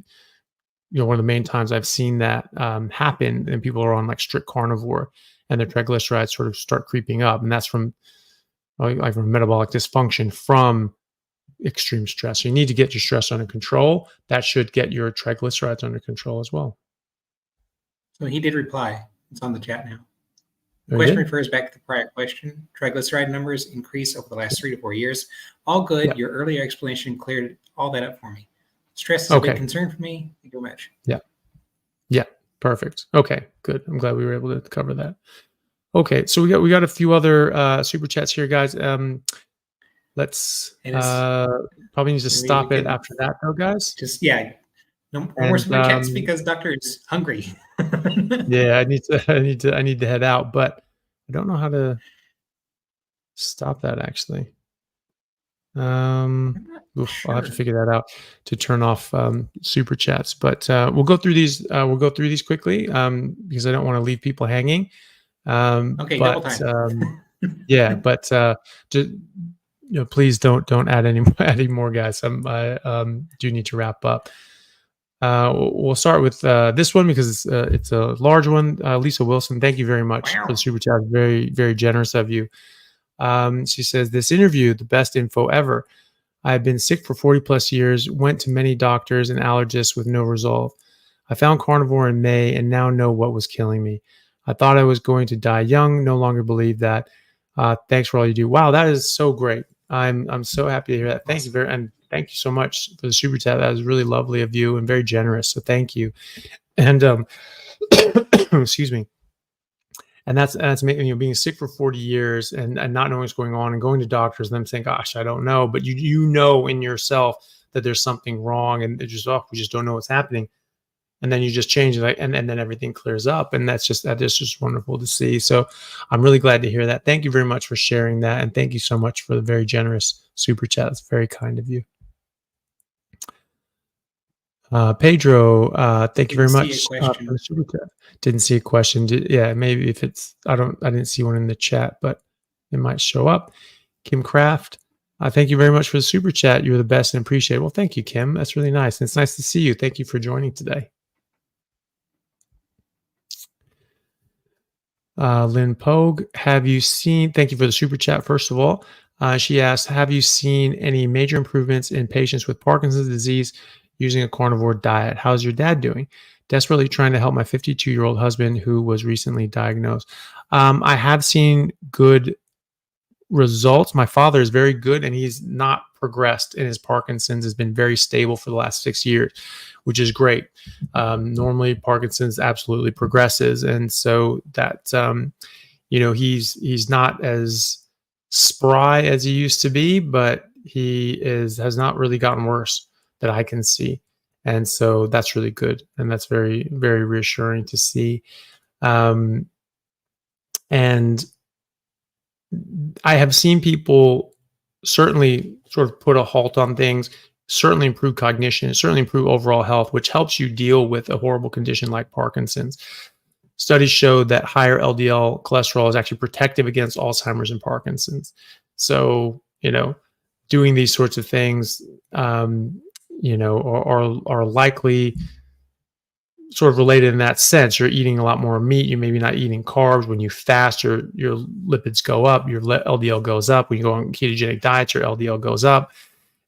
one of the main times I've seen that happen, and people are on like strict carnivore and their triglycerides sort of start creeping up. And that's from metabolic dysfunction from extreme stress. So you need to get your stress under control. That should get your triglycerides under control as well.
So he did reply. It's on the chat now. The question refers back to the prior question. Triglyceride numbers increase over the last 3 to 4 years. All good. Yep. Your earlier explanation cleared all that up for me. Stress is a big concern for me. Thank you very much.
Yeah. Yeah. Perfect. Okay. Good. I'm glad we were able to cover that. Okay. So we got a few other super chats here, guys. Let's probably need to stop it after that, though, guys.
Just no more super chats because Doctor is hungry.
Yeah, I need to head out, but I don't know how to stop that actually. I'll have to figure that out to turn off super chats. But we'll go through these. We'll go through these quickly because I don't want to leave people hanging.
Okay, double time.
Yeah, but just please don't add any more, guys. I do need to wrap up. We'll start with this one because it's a large one. Lisa Wilson, thank you very much for the super chat. Very, very generous of you. She says, this interview, the best info ever. I've been sick for 40 plus years, went to many doctors and allergists with no result. I found carnivore in May and now know what was killing me. I thought I was going to die young, no longer believe that. Thanks for all you do. Wow, that is so great. I'm so happy to hear that. Thank you and thank you so much for the super chat. That was really lovely of you and very generous. So thank you. And excuse me. And that's making being sick for 40 years and not knowing what's going on and going to doctors and them saying, gosh, I don't know. But you know in yourself that there's something wrong and it's just, we just don't know what's happening. And then you just change it and then everything clears up. And that is just wonderful to see. So I'm really glad to hear that. Thank you very much for sharing that. And thank you so much for the very generous super chat. It's very kind of you. Pedro, thank you very much for the super chat. Didn't see a question. Maybe if it's, I didn't see one in the chat, but it might show up. Kim Kraft, thank you very much for the super chat. You're the best and appreciate it. Well, thank you, Kim. That's really nice. And it's nice to see you. Thank you for joining today. Lynn Pogue, have you seen, thank you for the super chat, first of all. She asked, have you seen any major improvements in patients with Parkinson's disease using a carnivore diet? How's your dad doing? Desperately trying to help my 52-year-old husband who was recently diagnosed. I have seen good results. My father is very good, and he's not progressed in his Parkinson's, has been very stable for the last 6 years, which is great. Normally Parkinson's absolutely progresses. And so that, he's not as spry as he used to be, but has not really gotten worse that I can see. And so that's really good. And that's very, very reassuring to see. And I have seen people certainly sort of put a halt on things, certainly improve cognition, certainly improve overall health, which helps you deal with a horrible condition like Parkinson's. Studies show that higher LDL cholesterol is actually protective against Alzheimer's and Parkinson's. So, doing these sorts of things, are likely sort of related in that sense. You're eating a lot more meat. You're maybe not eating carbs. When you fast, your lipids go up, your LDL goes up. When you go on ketogenic diets, your LDL goes up.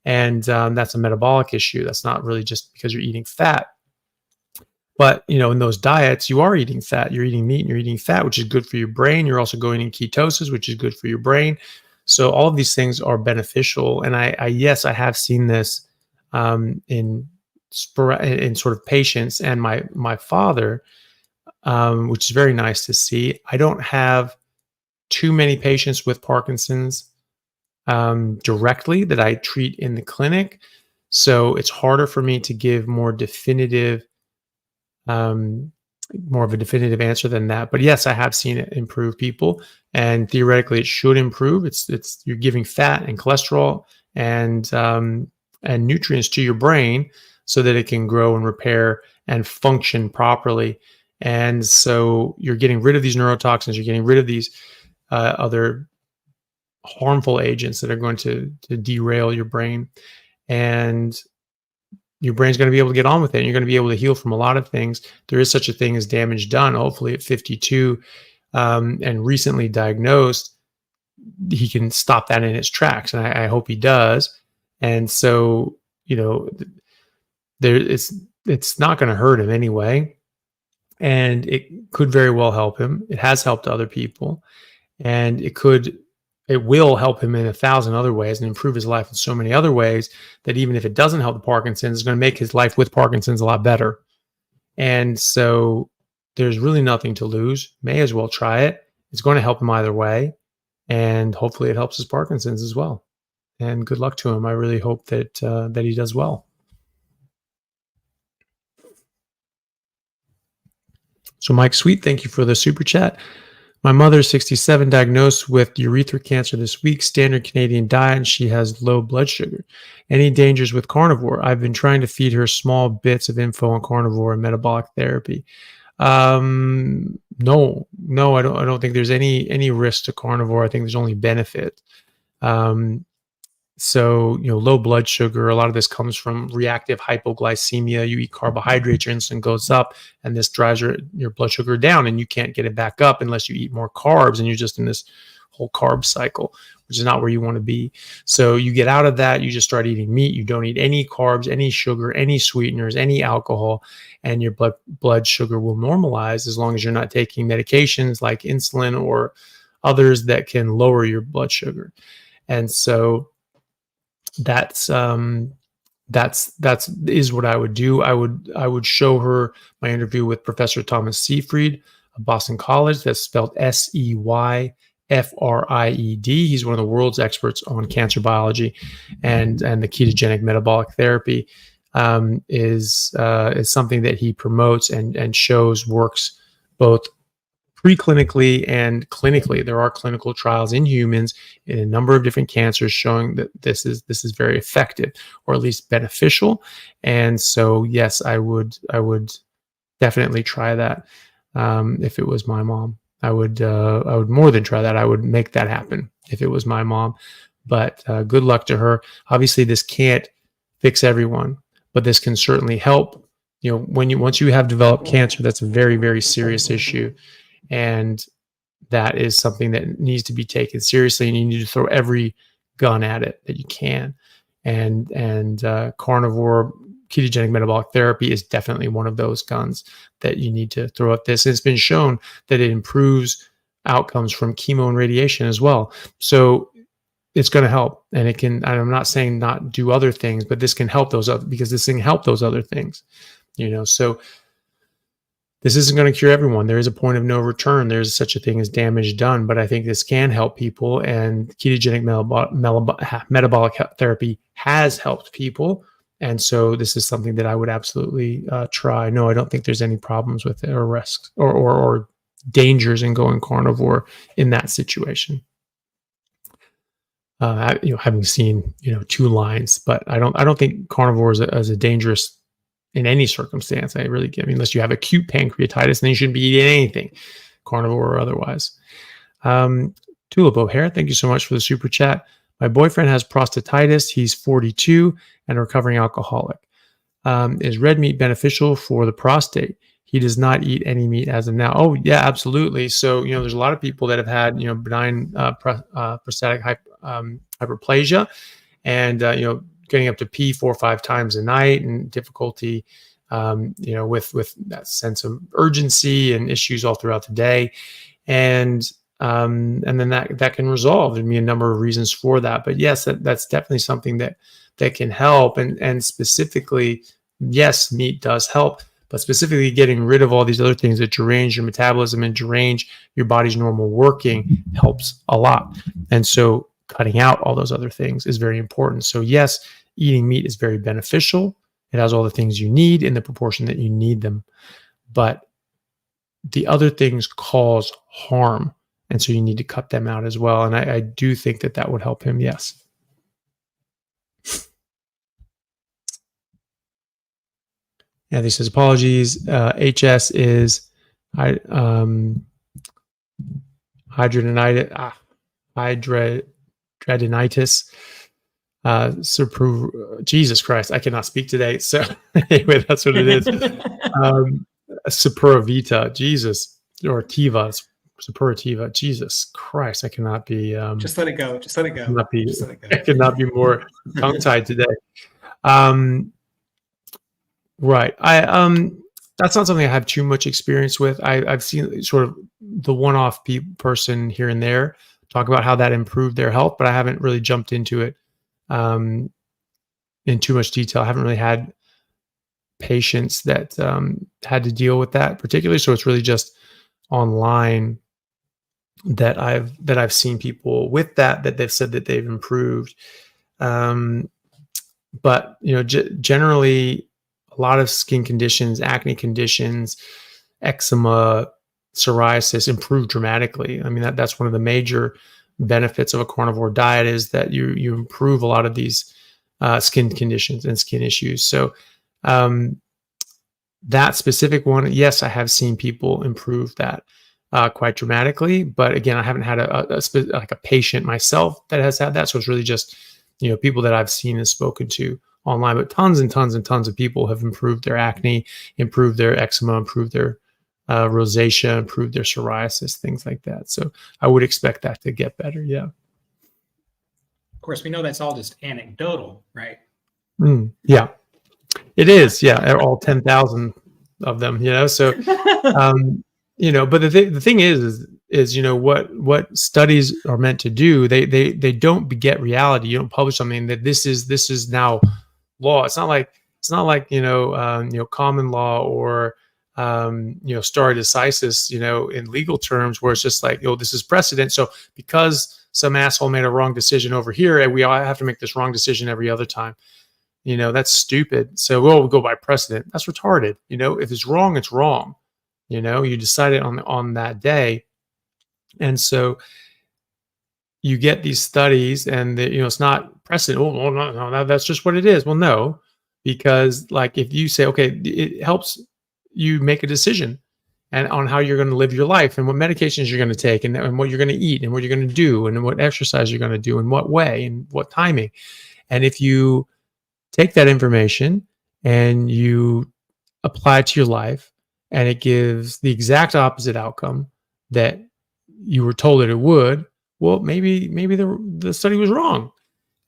And that's a metabolic issue. That's not really just because you're eating fat. But, in those diets, you are eating fat. You're eating meat and you're eating fat, which is good for your brain. You're also going in ketosis, which is good for your brain. So all of these things are beneficial. And I have seen this in sort of patients, and my father, which is very nice to see. I don't have too many patients with Parkinson's directly that I treat in the clinic, so it's harder for me to give more of a definitive answer than that. But yes, I have seen it improve people, and theoretically it should improve. It's you're giving fat and cholesterol and nutrients to your brain so that it can grow and repair and function properly. And so you're getting rid of these neurotoxins, you're getting rid of these other harmful agents that are going to derail your brain. And your brain's going to be able to get on with it. And you're going to be able to heal from a lot of things. There is such a thing as damage done. Hopefully at 52 and recently diagnosed, he can stop that in its tracks. And I hope he does. And so, it's not going to hurt him anyway. And it could very well help him. It has helped other people. And it will help him in 1,000 other ways and improve his life in so many other ways that even if it doesn't help the Parkinson's, it's going to make his life with Parkinson's a lot better. And so there's really nothing to lose. May as well try it. It's going to help him either way. And hopefully it helps his Parkinson's as well. And good luck to him. I really hope that he does well. So Mike Sweet, thank you for the super chat. My mother, 67, diagnosed with urethra cancer this week, standard Canadian diet, and she has low blood sugar. Any dangers with carnivore? I've been trying to feed her small bits of info on carnivore and metabolic therapy. No, I don't think there's any risk to carnivore. I think there's only benefit. So, low blood sugar, a lot of this comes from reactive hypoglycemia. You eat carbohydrates, your insulin goes up, and this drives your blood sugar down, and you can't get it back up unless you eat more carbs, and you're just in this whole carb cycle, which is not where you want to be. So you get out of that, you just start eating meat. You don't eat any carbs, any sugar, any sweeteners, any alcohol, and your blood sugar will normalize as long as you're not taking medications like insulin or others that can lower your blood sugar. And so that's what I would do. I would show her my interview with Professor Thomas Seyfried of Boston College. That's spelled Seyfried. He's one of the world's experts on cancer biology, and the ketogenic metabolic therapy is something that he promotes and shows works both preclinically and clinically. There are clinical trials in humans in a number of different cancers showing that this is very effective, or at least beneficial. And so, yes, I would definitely try that. If it was my mom, I would more than try that. I would make that happen if it was my mom. But good luck to her. Obviously, this can't fix everyone, but this can certainly help. Once you have developed cancer, that's a very, very serious issue. And that is something that needs to be taken seriously, and you need to throw every gun at it that you can. And carnivore ketogenic metabolic therapy is definitely one of those guns that you need to throw at this. And it's been shown that it improves outcomes from chemo and radiation as well. So it's going to help, and it can. And I'm not saying not do other things, but this can help those other, because this can help those other things. So this isn't going to cure everyone. There is a point of no return. There's such a thing as damage done, but I think this can help people, and ketogenic metabolic therapy has helped people. And so this is something that I would absolutely try. No, I don't think there's any problems with it, or risks, or dangers in going carnivore in that situation. Having seen 2 lines, but I don't think carnivore is a dangerous in any circumstance. I mean, unless you have acute pancreatitis, then you shouldn't be eating anything, carnivore or otherwise. Tulip O'Hare, thank you so much for the super chat. My boyfriend has prostatitis. He's 42 and a recovering alcoholic. Is red meat beneficial for the prostate? He does not eat any meat as of now. Oh, yeah, absolutely. So, there's a lot of people that have had, benign prostatic hyperplasia, and, getting up to pee 4 or 5 times a night, and difficulty, with that sense of urgency and issues all throughout the day. And then that can resolve. There'd be a number of reasons for that. But yes, that's definitely something that can help. And specifically, yes, meat does help. But specifically, getting rid of all these other things that derange your metabolism and derange your body's normal working helps a lot. And so cutting out all those other things is very important. So yes, eating meat is very beneficial. It has all the things you need in the proportion that you need them. But the other things cause harm. And so you need to cut them out as well. And I do think that would help him, yes. Yeah, he says, apologies. HS is hydradenitis. Jesus Christ, I cannot speak today. So anyway, that's what it is. Supurativa, Jesus, or Tiva, Supurativa. Jesus Christ, I cannot be.
Just let it go. Just let it go.
I cannot be more tongue-tied today. Right. That's not something I have too much experience with. I've seen sort of the one-off person here and there talk about how that improved their health, but I haven't really jumped into it in too much detail. I haven't really had patients that had to deal with that particularly. So it's really just online that I've seen people with that they've said that they've improved. But generally, a lot of skin conditions, acne conditions, eczema, psoriasis improve dramatically. I mean, that's one of the major benefits of a carnivore diet, is that you improve a lot of these skin conditions and skin issues. So that specific one, yes, I have seen people improve that quite dramatically. But again, I haven't had a patient myself that has had that. So it's really just people that I've seen and spoken to online. But tons and tons and tons of people have improved their acne, improved their eczema, improved their rosacea, improved their psoriasis, things like that. So I would expect that to get better. Yeah.
Of course, we know that's all just anecdotal, right?
Yeah, it is. Yeah, all 10,000 of them. So, but the thing is what studies are meant to do. They don't beget reality. You don't publish something that this is now law. It's not like common law or stare decisis, in legal terms, where it's just like, this is precedent. So because some asshole made a wrong decision over here, we all have to make this wrong decision every other time. That's stupid. So we'll go by precedent. That's retarded. If it's wrong, it's wrong. You decide it on that day. And so you get these studies, and it's not precedent. Oh, no, that's just what it is. Well, no, because like if you say, okay, it helps you make a decision and on how you're going to live your life, and what medications you're going to take, and what you're going to eat, and what you're going to do, and what exercise you're going to do, and what way, and what timing. And if you take that information and you apply it to your life, and it gives the exact opposite outcome that you were told that it would. Well, maybe the study was wrong.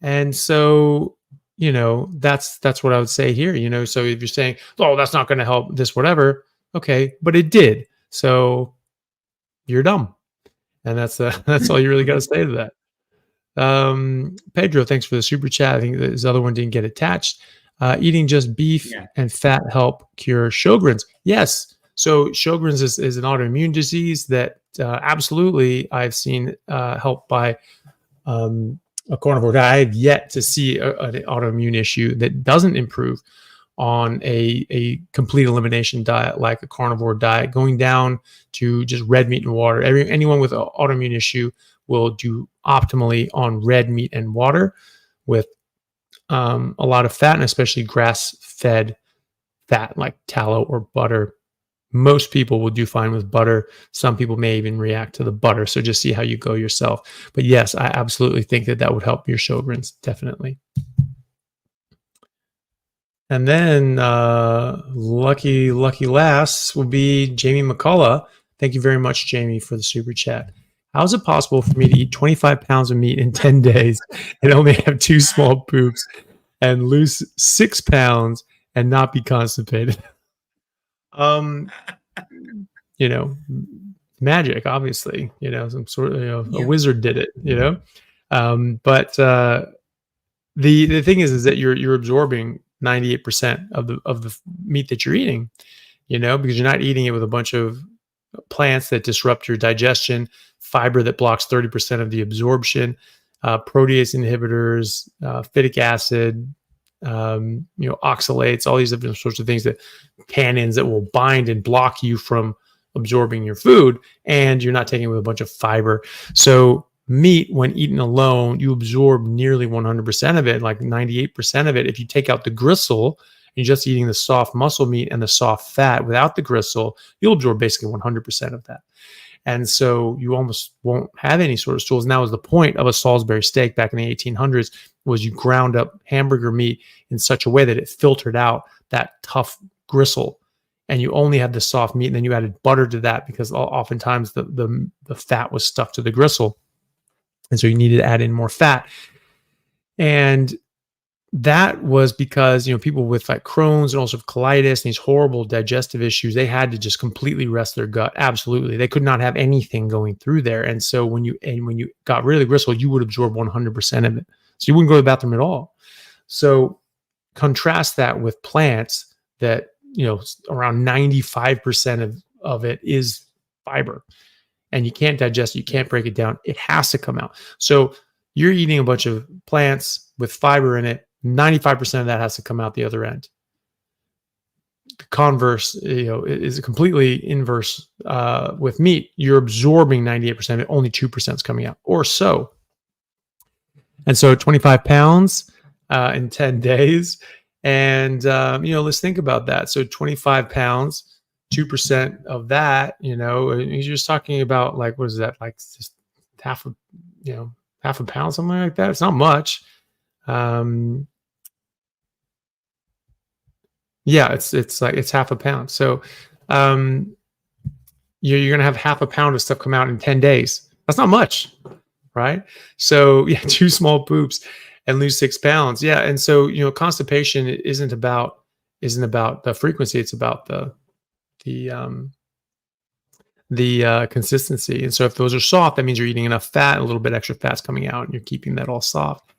And so, that's what I would say here. So if you're saying, oh, that's not going to help this, whatever, okay, but it did. So you're dumb. And that's that's all you really got to say to that. Pedro, thanks for the super chat. I think this other one didn't get attached. Eating just beef and fat help cure Sjogren's. Yes. So Sjogren's is an autoimmune disease that absolutely I've seen helped by a carnivore diet. I have yet to see an autoimmune issue that doesn't improve on a complete elimination diet like a carnivore diet, going down to just red meat and water. Anyone with an autoimmune issue will do optimally on red meat and water with a lot of fat, and especially grass-fed fat like tallow or butter. Most people will do fine with butter. Some people may even react to the butter. So just see how you go yourself. But yes, I absolutely think that would help your Sjogren's, definitely. And then lucky last will be Jamie McCullough. Thank you very much, Jamie, for the super chat. How is it possible for me to eat 25 pounds of meat in 10 days and only have 2 small poops and lose 6 pounds and not be constipated? Magic, obviously, some sort of, a wizard did it, but the thing is that you're absorbing 98% of the meat that you're eating, because you're not eating it with a bunch of plants that disrupt your digestion, fiber that blocks 30% of the absorption, protease inhibitors, phytic acid, oxalates, all these different sorts of things, that tannins that will bind and block you from absorbing your food, and you're not taking it with a bunch of fiber. So meat, when eaten alone, you absorb nearly 100% of it, like 98% of it. If you take out the gristle and you're just eating the soft muscle meat and the soft fat without the gristle, you'll absorb basically 100% of that. And so you almost won't have any sort of stools. And that was the point of a Salisbury steak back in the 1800s, was you ground up hamburger meat in such a way that it filtered out that tough gristle, and you only had the soft meat. And then you added butter to that, because oftentimes the fat was stuck to the gristle. And so you needed to add in more fat. And that was because, people with like Crohn's and also colitis and these horrible digestive issues, they had to just completely rest their gut. Absolutely. They could not have anything going through there. And so when you got rid of the gristle, you would absorb 100% of it. So you wouldn't go to the bathroom at all. So contrast that with plants that, around 95% of it is fiber, and you can't digest it. You can't break it down. It has to come out. So you're eating a bunch of plants with fiber in it. 95% of that has to come out the other end. The converse, is completely inverse with meat. You're absorbing 98% of it, only 2% is coming out, or so. And so 25 pounds in 10 days. And, let's think about that. So 25 pounds, 2% of that, you're just talking about, like, what is that? Like just half a pound, something like that. It's not much. Yeah, it's half a pound. So you're going to have half a pound of stuff come out in 10 days. That's not much, right? So 2 small poops and lose 6 pounds. Yeah. And so, constipation isn't about the frequency. It's about the consistency. And so if those are soft, that means you're eating enough fat, a little bit extra fat's coming out, and you're keeping that all soft.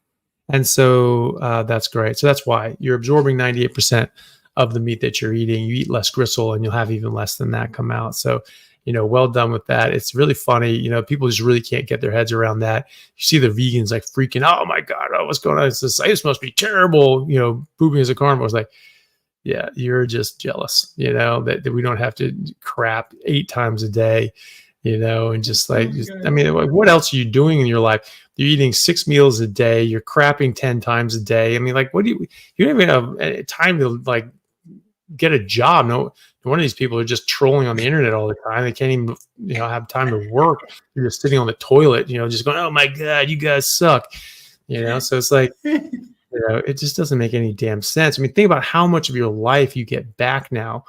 And so that's great. So that's why you're absorbing 98% of the meat that you're eating. You eat less gristle, and you'll have even less than that come out. So, well done with that. It's really funny. People just really can't get their heads around that. You see the vegans like freaking, oh my God, what's going on? This must be terrible. Pooping as a carnivore. It's like, yeah, you're just jealous, that we don't have to crap 8 times a day, and just like, what else are you doing in your life? You're eating 6 meals a day. You're crapping 10 times a day. What do you don't even have time to like get a job. No one of these people are just trolling on the internet all the time. They can't even, have time to work. You're just sitting on the toilet, just going, oh my God, you guys suck. So it's like, it just doesn't make any damn sense. Think about how much of your life you get back now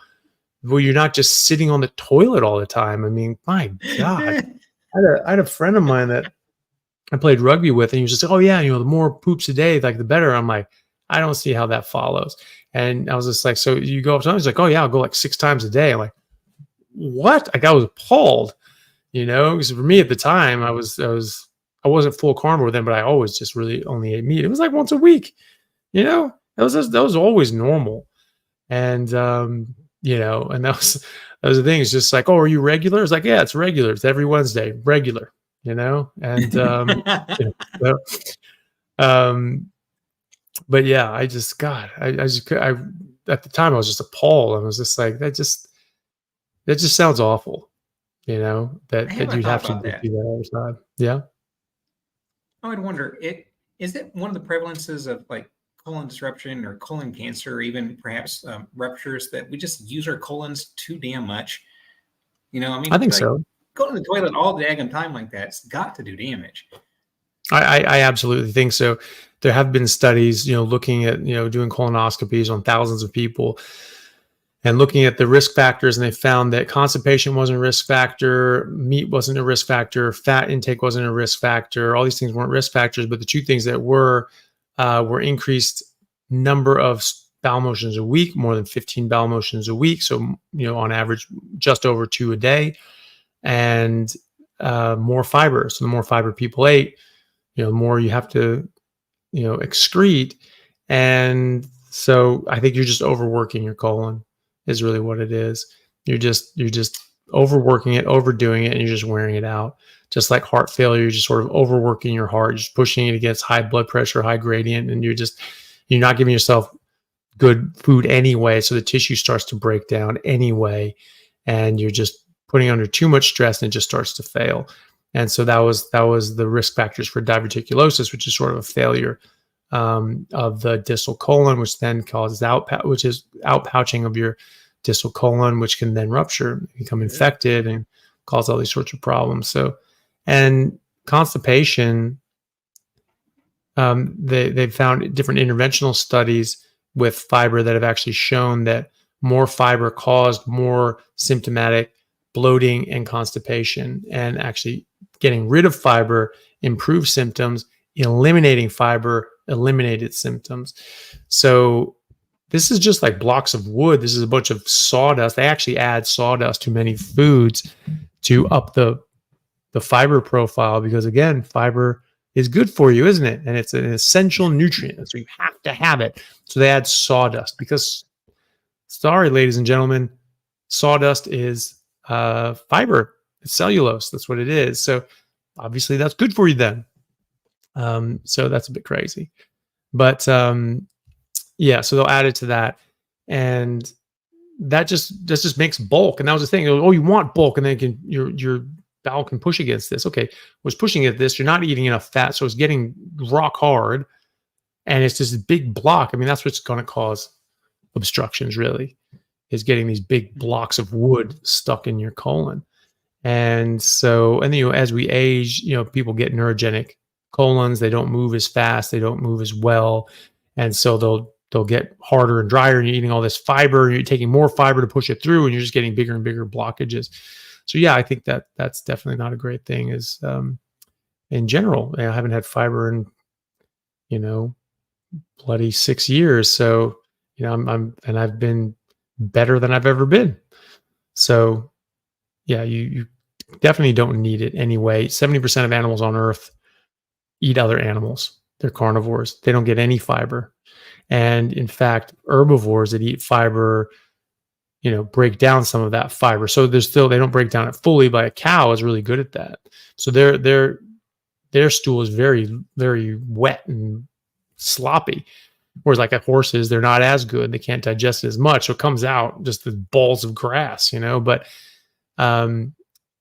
where you're not just sitting on the toilet all the time. My God, I had a friend of mine that I played rugby with, and he was just like, "Oh yeah, the more poops a day, like the better." I'm like, I don't see how that follows. And I was just like, "So you go up to him?" He's like, "Oh yeah, I'll go like 6 times a day." I'm like, "What?" Like I was appalled, because for me at the time, I wasn't full carnivore then, but I always just really only ate meat. It was like once a week, that was always normal. And and that was the thing. It's just like, "Oh, are you regular?" It's like, "Yeah, it's regular. It's every Wednesday, regular." And you know, so, but yeah, I just God, I just I at the time I was just appalled. I was just like, that just sounds awful,
I
that
haven't
you'd
thought
have to
about
just
that.
do that all the time. Yeah.
I would wonder, is it one of the prevalences of like colon disruption or colon cancer, or even perhaps ruptures, that we just use our colons too damn much? I
I
mean,
think
like
so.
going to the toilet all the daggum time like that's got to do damage.
I absolutely think so. There have been studies, looking at, doing colonoscopies on thousands of people and looking at the risk factors, and they found that constipation wasn't a risk factor, meat wasn't a risk factor, fat intake wasn't a risk factor. All these things weren't risk factors, but the two things that were increased number of bowel motions a week, more than 15 bowel motions a week. So, on average, just over 2 a day, and more fiber. So the more fiber people ate, the more you have to, excrete. And so I think you're just overworking your colon is really what it is. You're just overworking it, overdoing it, and you're just wearing it out. Just like heart failure, you're just sort of overworking your heart, just pushing it against high blood pressure, high gradient, and you're not giving yourself good food anyway. So the tissue starts to break down anyway, and you're just putting under too much stress, and it just starts to fail. And so that was the risk factors for diverticulosis, which is sort of a failure of the distal colon, which then causes outpouching of your distal colon, which can then rupture, become infected, and cause all these sorts of problems. So, and constipation, they've found different interventional studies with fiber that have actually shown that more fiber caused more symptomatic bloating and constipation, and actually getting rid of fiber improved symptoms, eliminating fiber eliminated symptoms. So this is just like blocks of wood. This is a bunch of sawdust. They actually add sawdust to many foods to up the fiber profile, because again, fiber is good for you, isn't it? And it's an essential nutrient, so you have to have it. So they add sawdust because, sorry, ladies and gentlemen, sawdust is fiber. It's cellulose. That's what it is. So obviously that's good for you then. So that's a bit crazy. But yeah, so they'll add it to that. And that just makes bulk. And that was the thing. Oh, you want bulk, and then your bowel can push against this. Okay, was pushing at this. You're not eating enough fat, so it's getting rock hard, and it's just a big block. I mean, that's what's going to cause obstructions. Really, is getting these big blocks of wood stuck in your colon. And so, and as we age, people get neurogenic colons. They don't move as fast. They don't move as well, and so they'll get harder and drier. And you're eating all this fiber, and you're taking more fiber to push it through, and you're just getting bigger and bigger blockages. So yeah, I think that's definitely not a great thing. Is in general, I haven't had fiber in bloody 6 years. So and I've been better than I've ever been. So yeah, you definitely don't need it anyway. 70% of animals on Earth eat other animals. They're carnivores. They don't get any fiber. And in fact, herbivores that eat fiber, break down some of that fiber. So they don't break down it fully, but a cow is really good at that. So their stool is very, very wet and sloppy. Whereas like a horse's, they're not as good. They can't digest it as much. So it comes out just the balls of grass, but at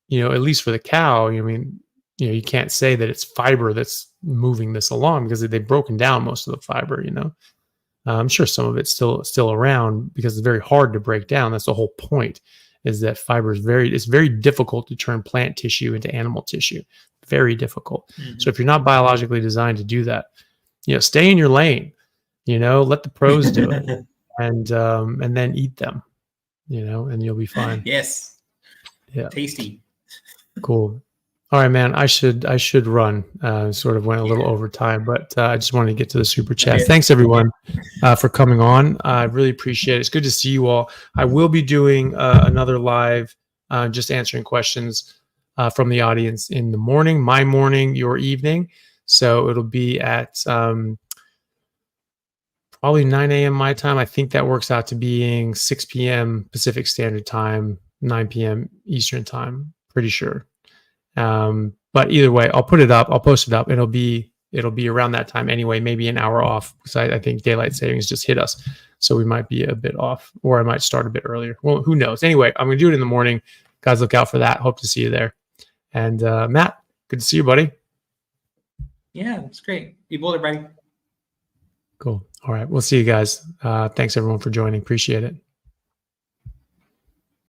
least for the cow, you can't say that it's fiber that's moving this along, because they've broken down most of the fiber, I'm sure some of it's still around, because it's very hard to break down. That's the whole point, is that fiber is it's very difficult to turn plant tissue into animal tissue. Very difficult. Mm-hmm. So if you're not biologically designed to do that, stay in your lane, let the pros do it, and then eat them, and you'll be fine.
Yes.
Yeah.
Tasty.
Cool. All right, man. I should run. Sort of went a little over time, but I just wanted to get to the super chat. Thanks everyone for coming on. I really appreciate it. It's good to see you all. I will be doing another live, just answering questions from the audience in the morning, my morning, your evening. So it'll be at probably 9 a.m. my time. I think that works out to being 6 p.m. Pacific Standard Time, 9 p.m. Eastern Time. Pretty sure. But either way, I'll put it up. I'll post it up. It'll be around that time anyway, maybe an hour off, because I think daylight savings just hit us. So we might be a bit off, or I might start a bit earlier. Well, who knows? Anyway, I'm going to do it in the morning. Guys, look out for that. Hope to see you there. And Matt, good to see you, buddy.
Yeah, it's great. Be bold, everybody.
Cool. All right. We'll see you guys. Thanks everyone for joining. Appreciate it.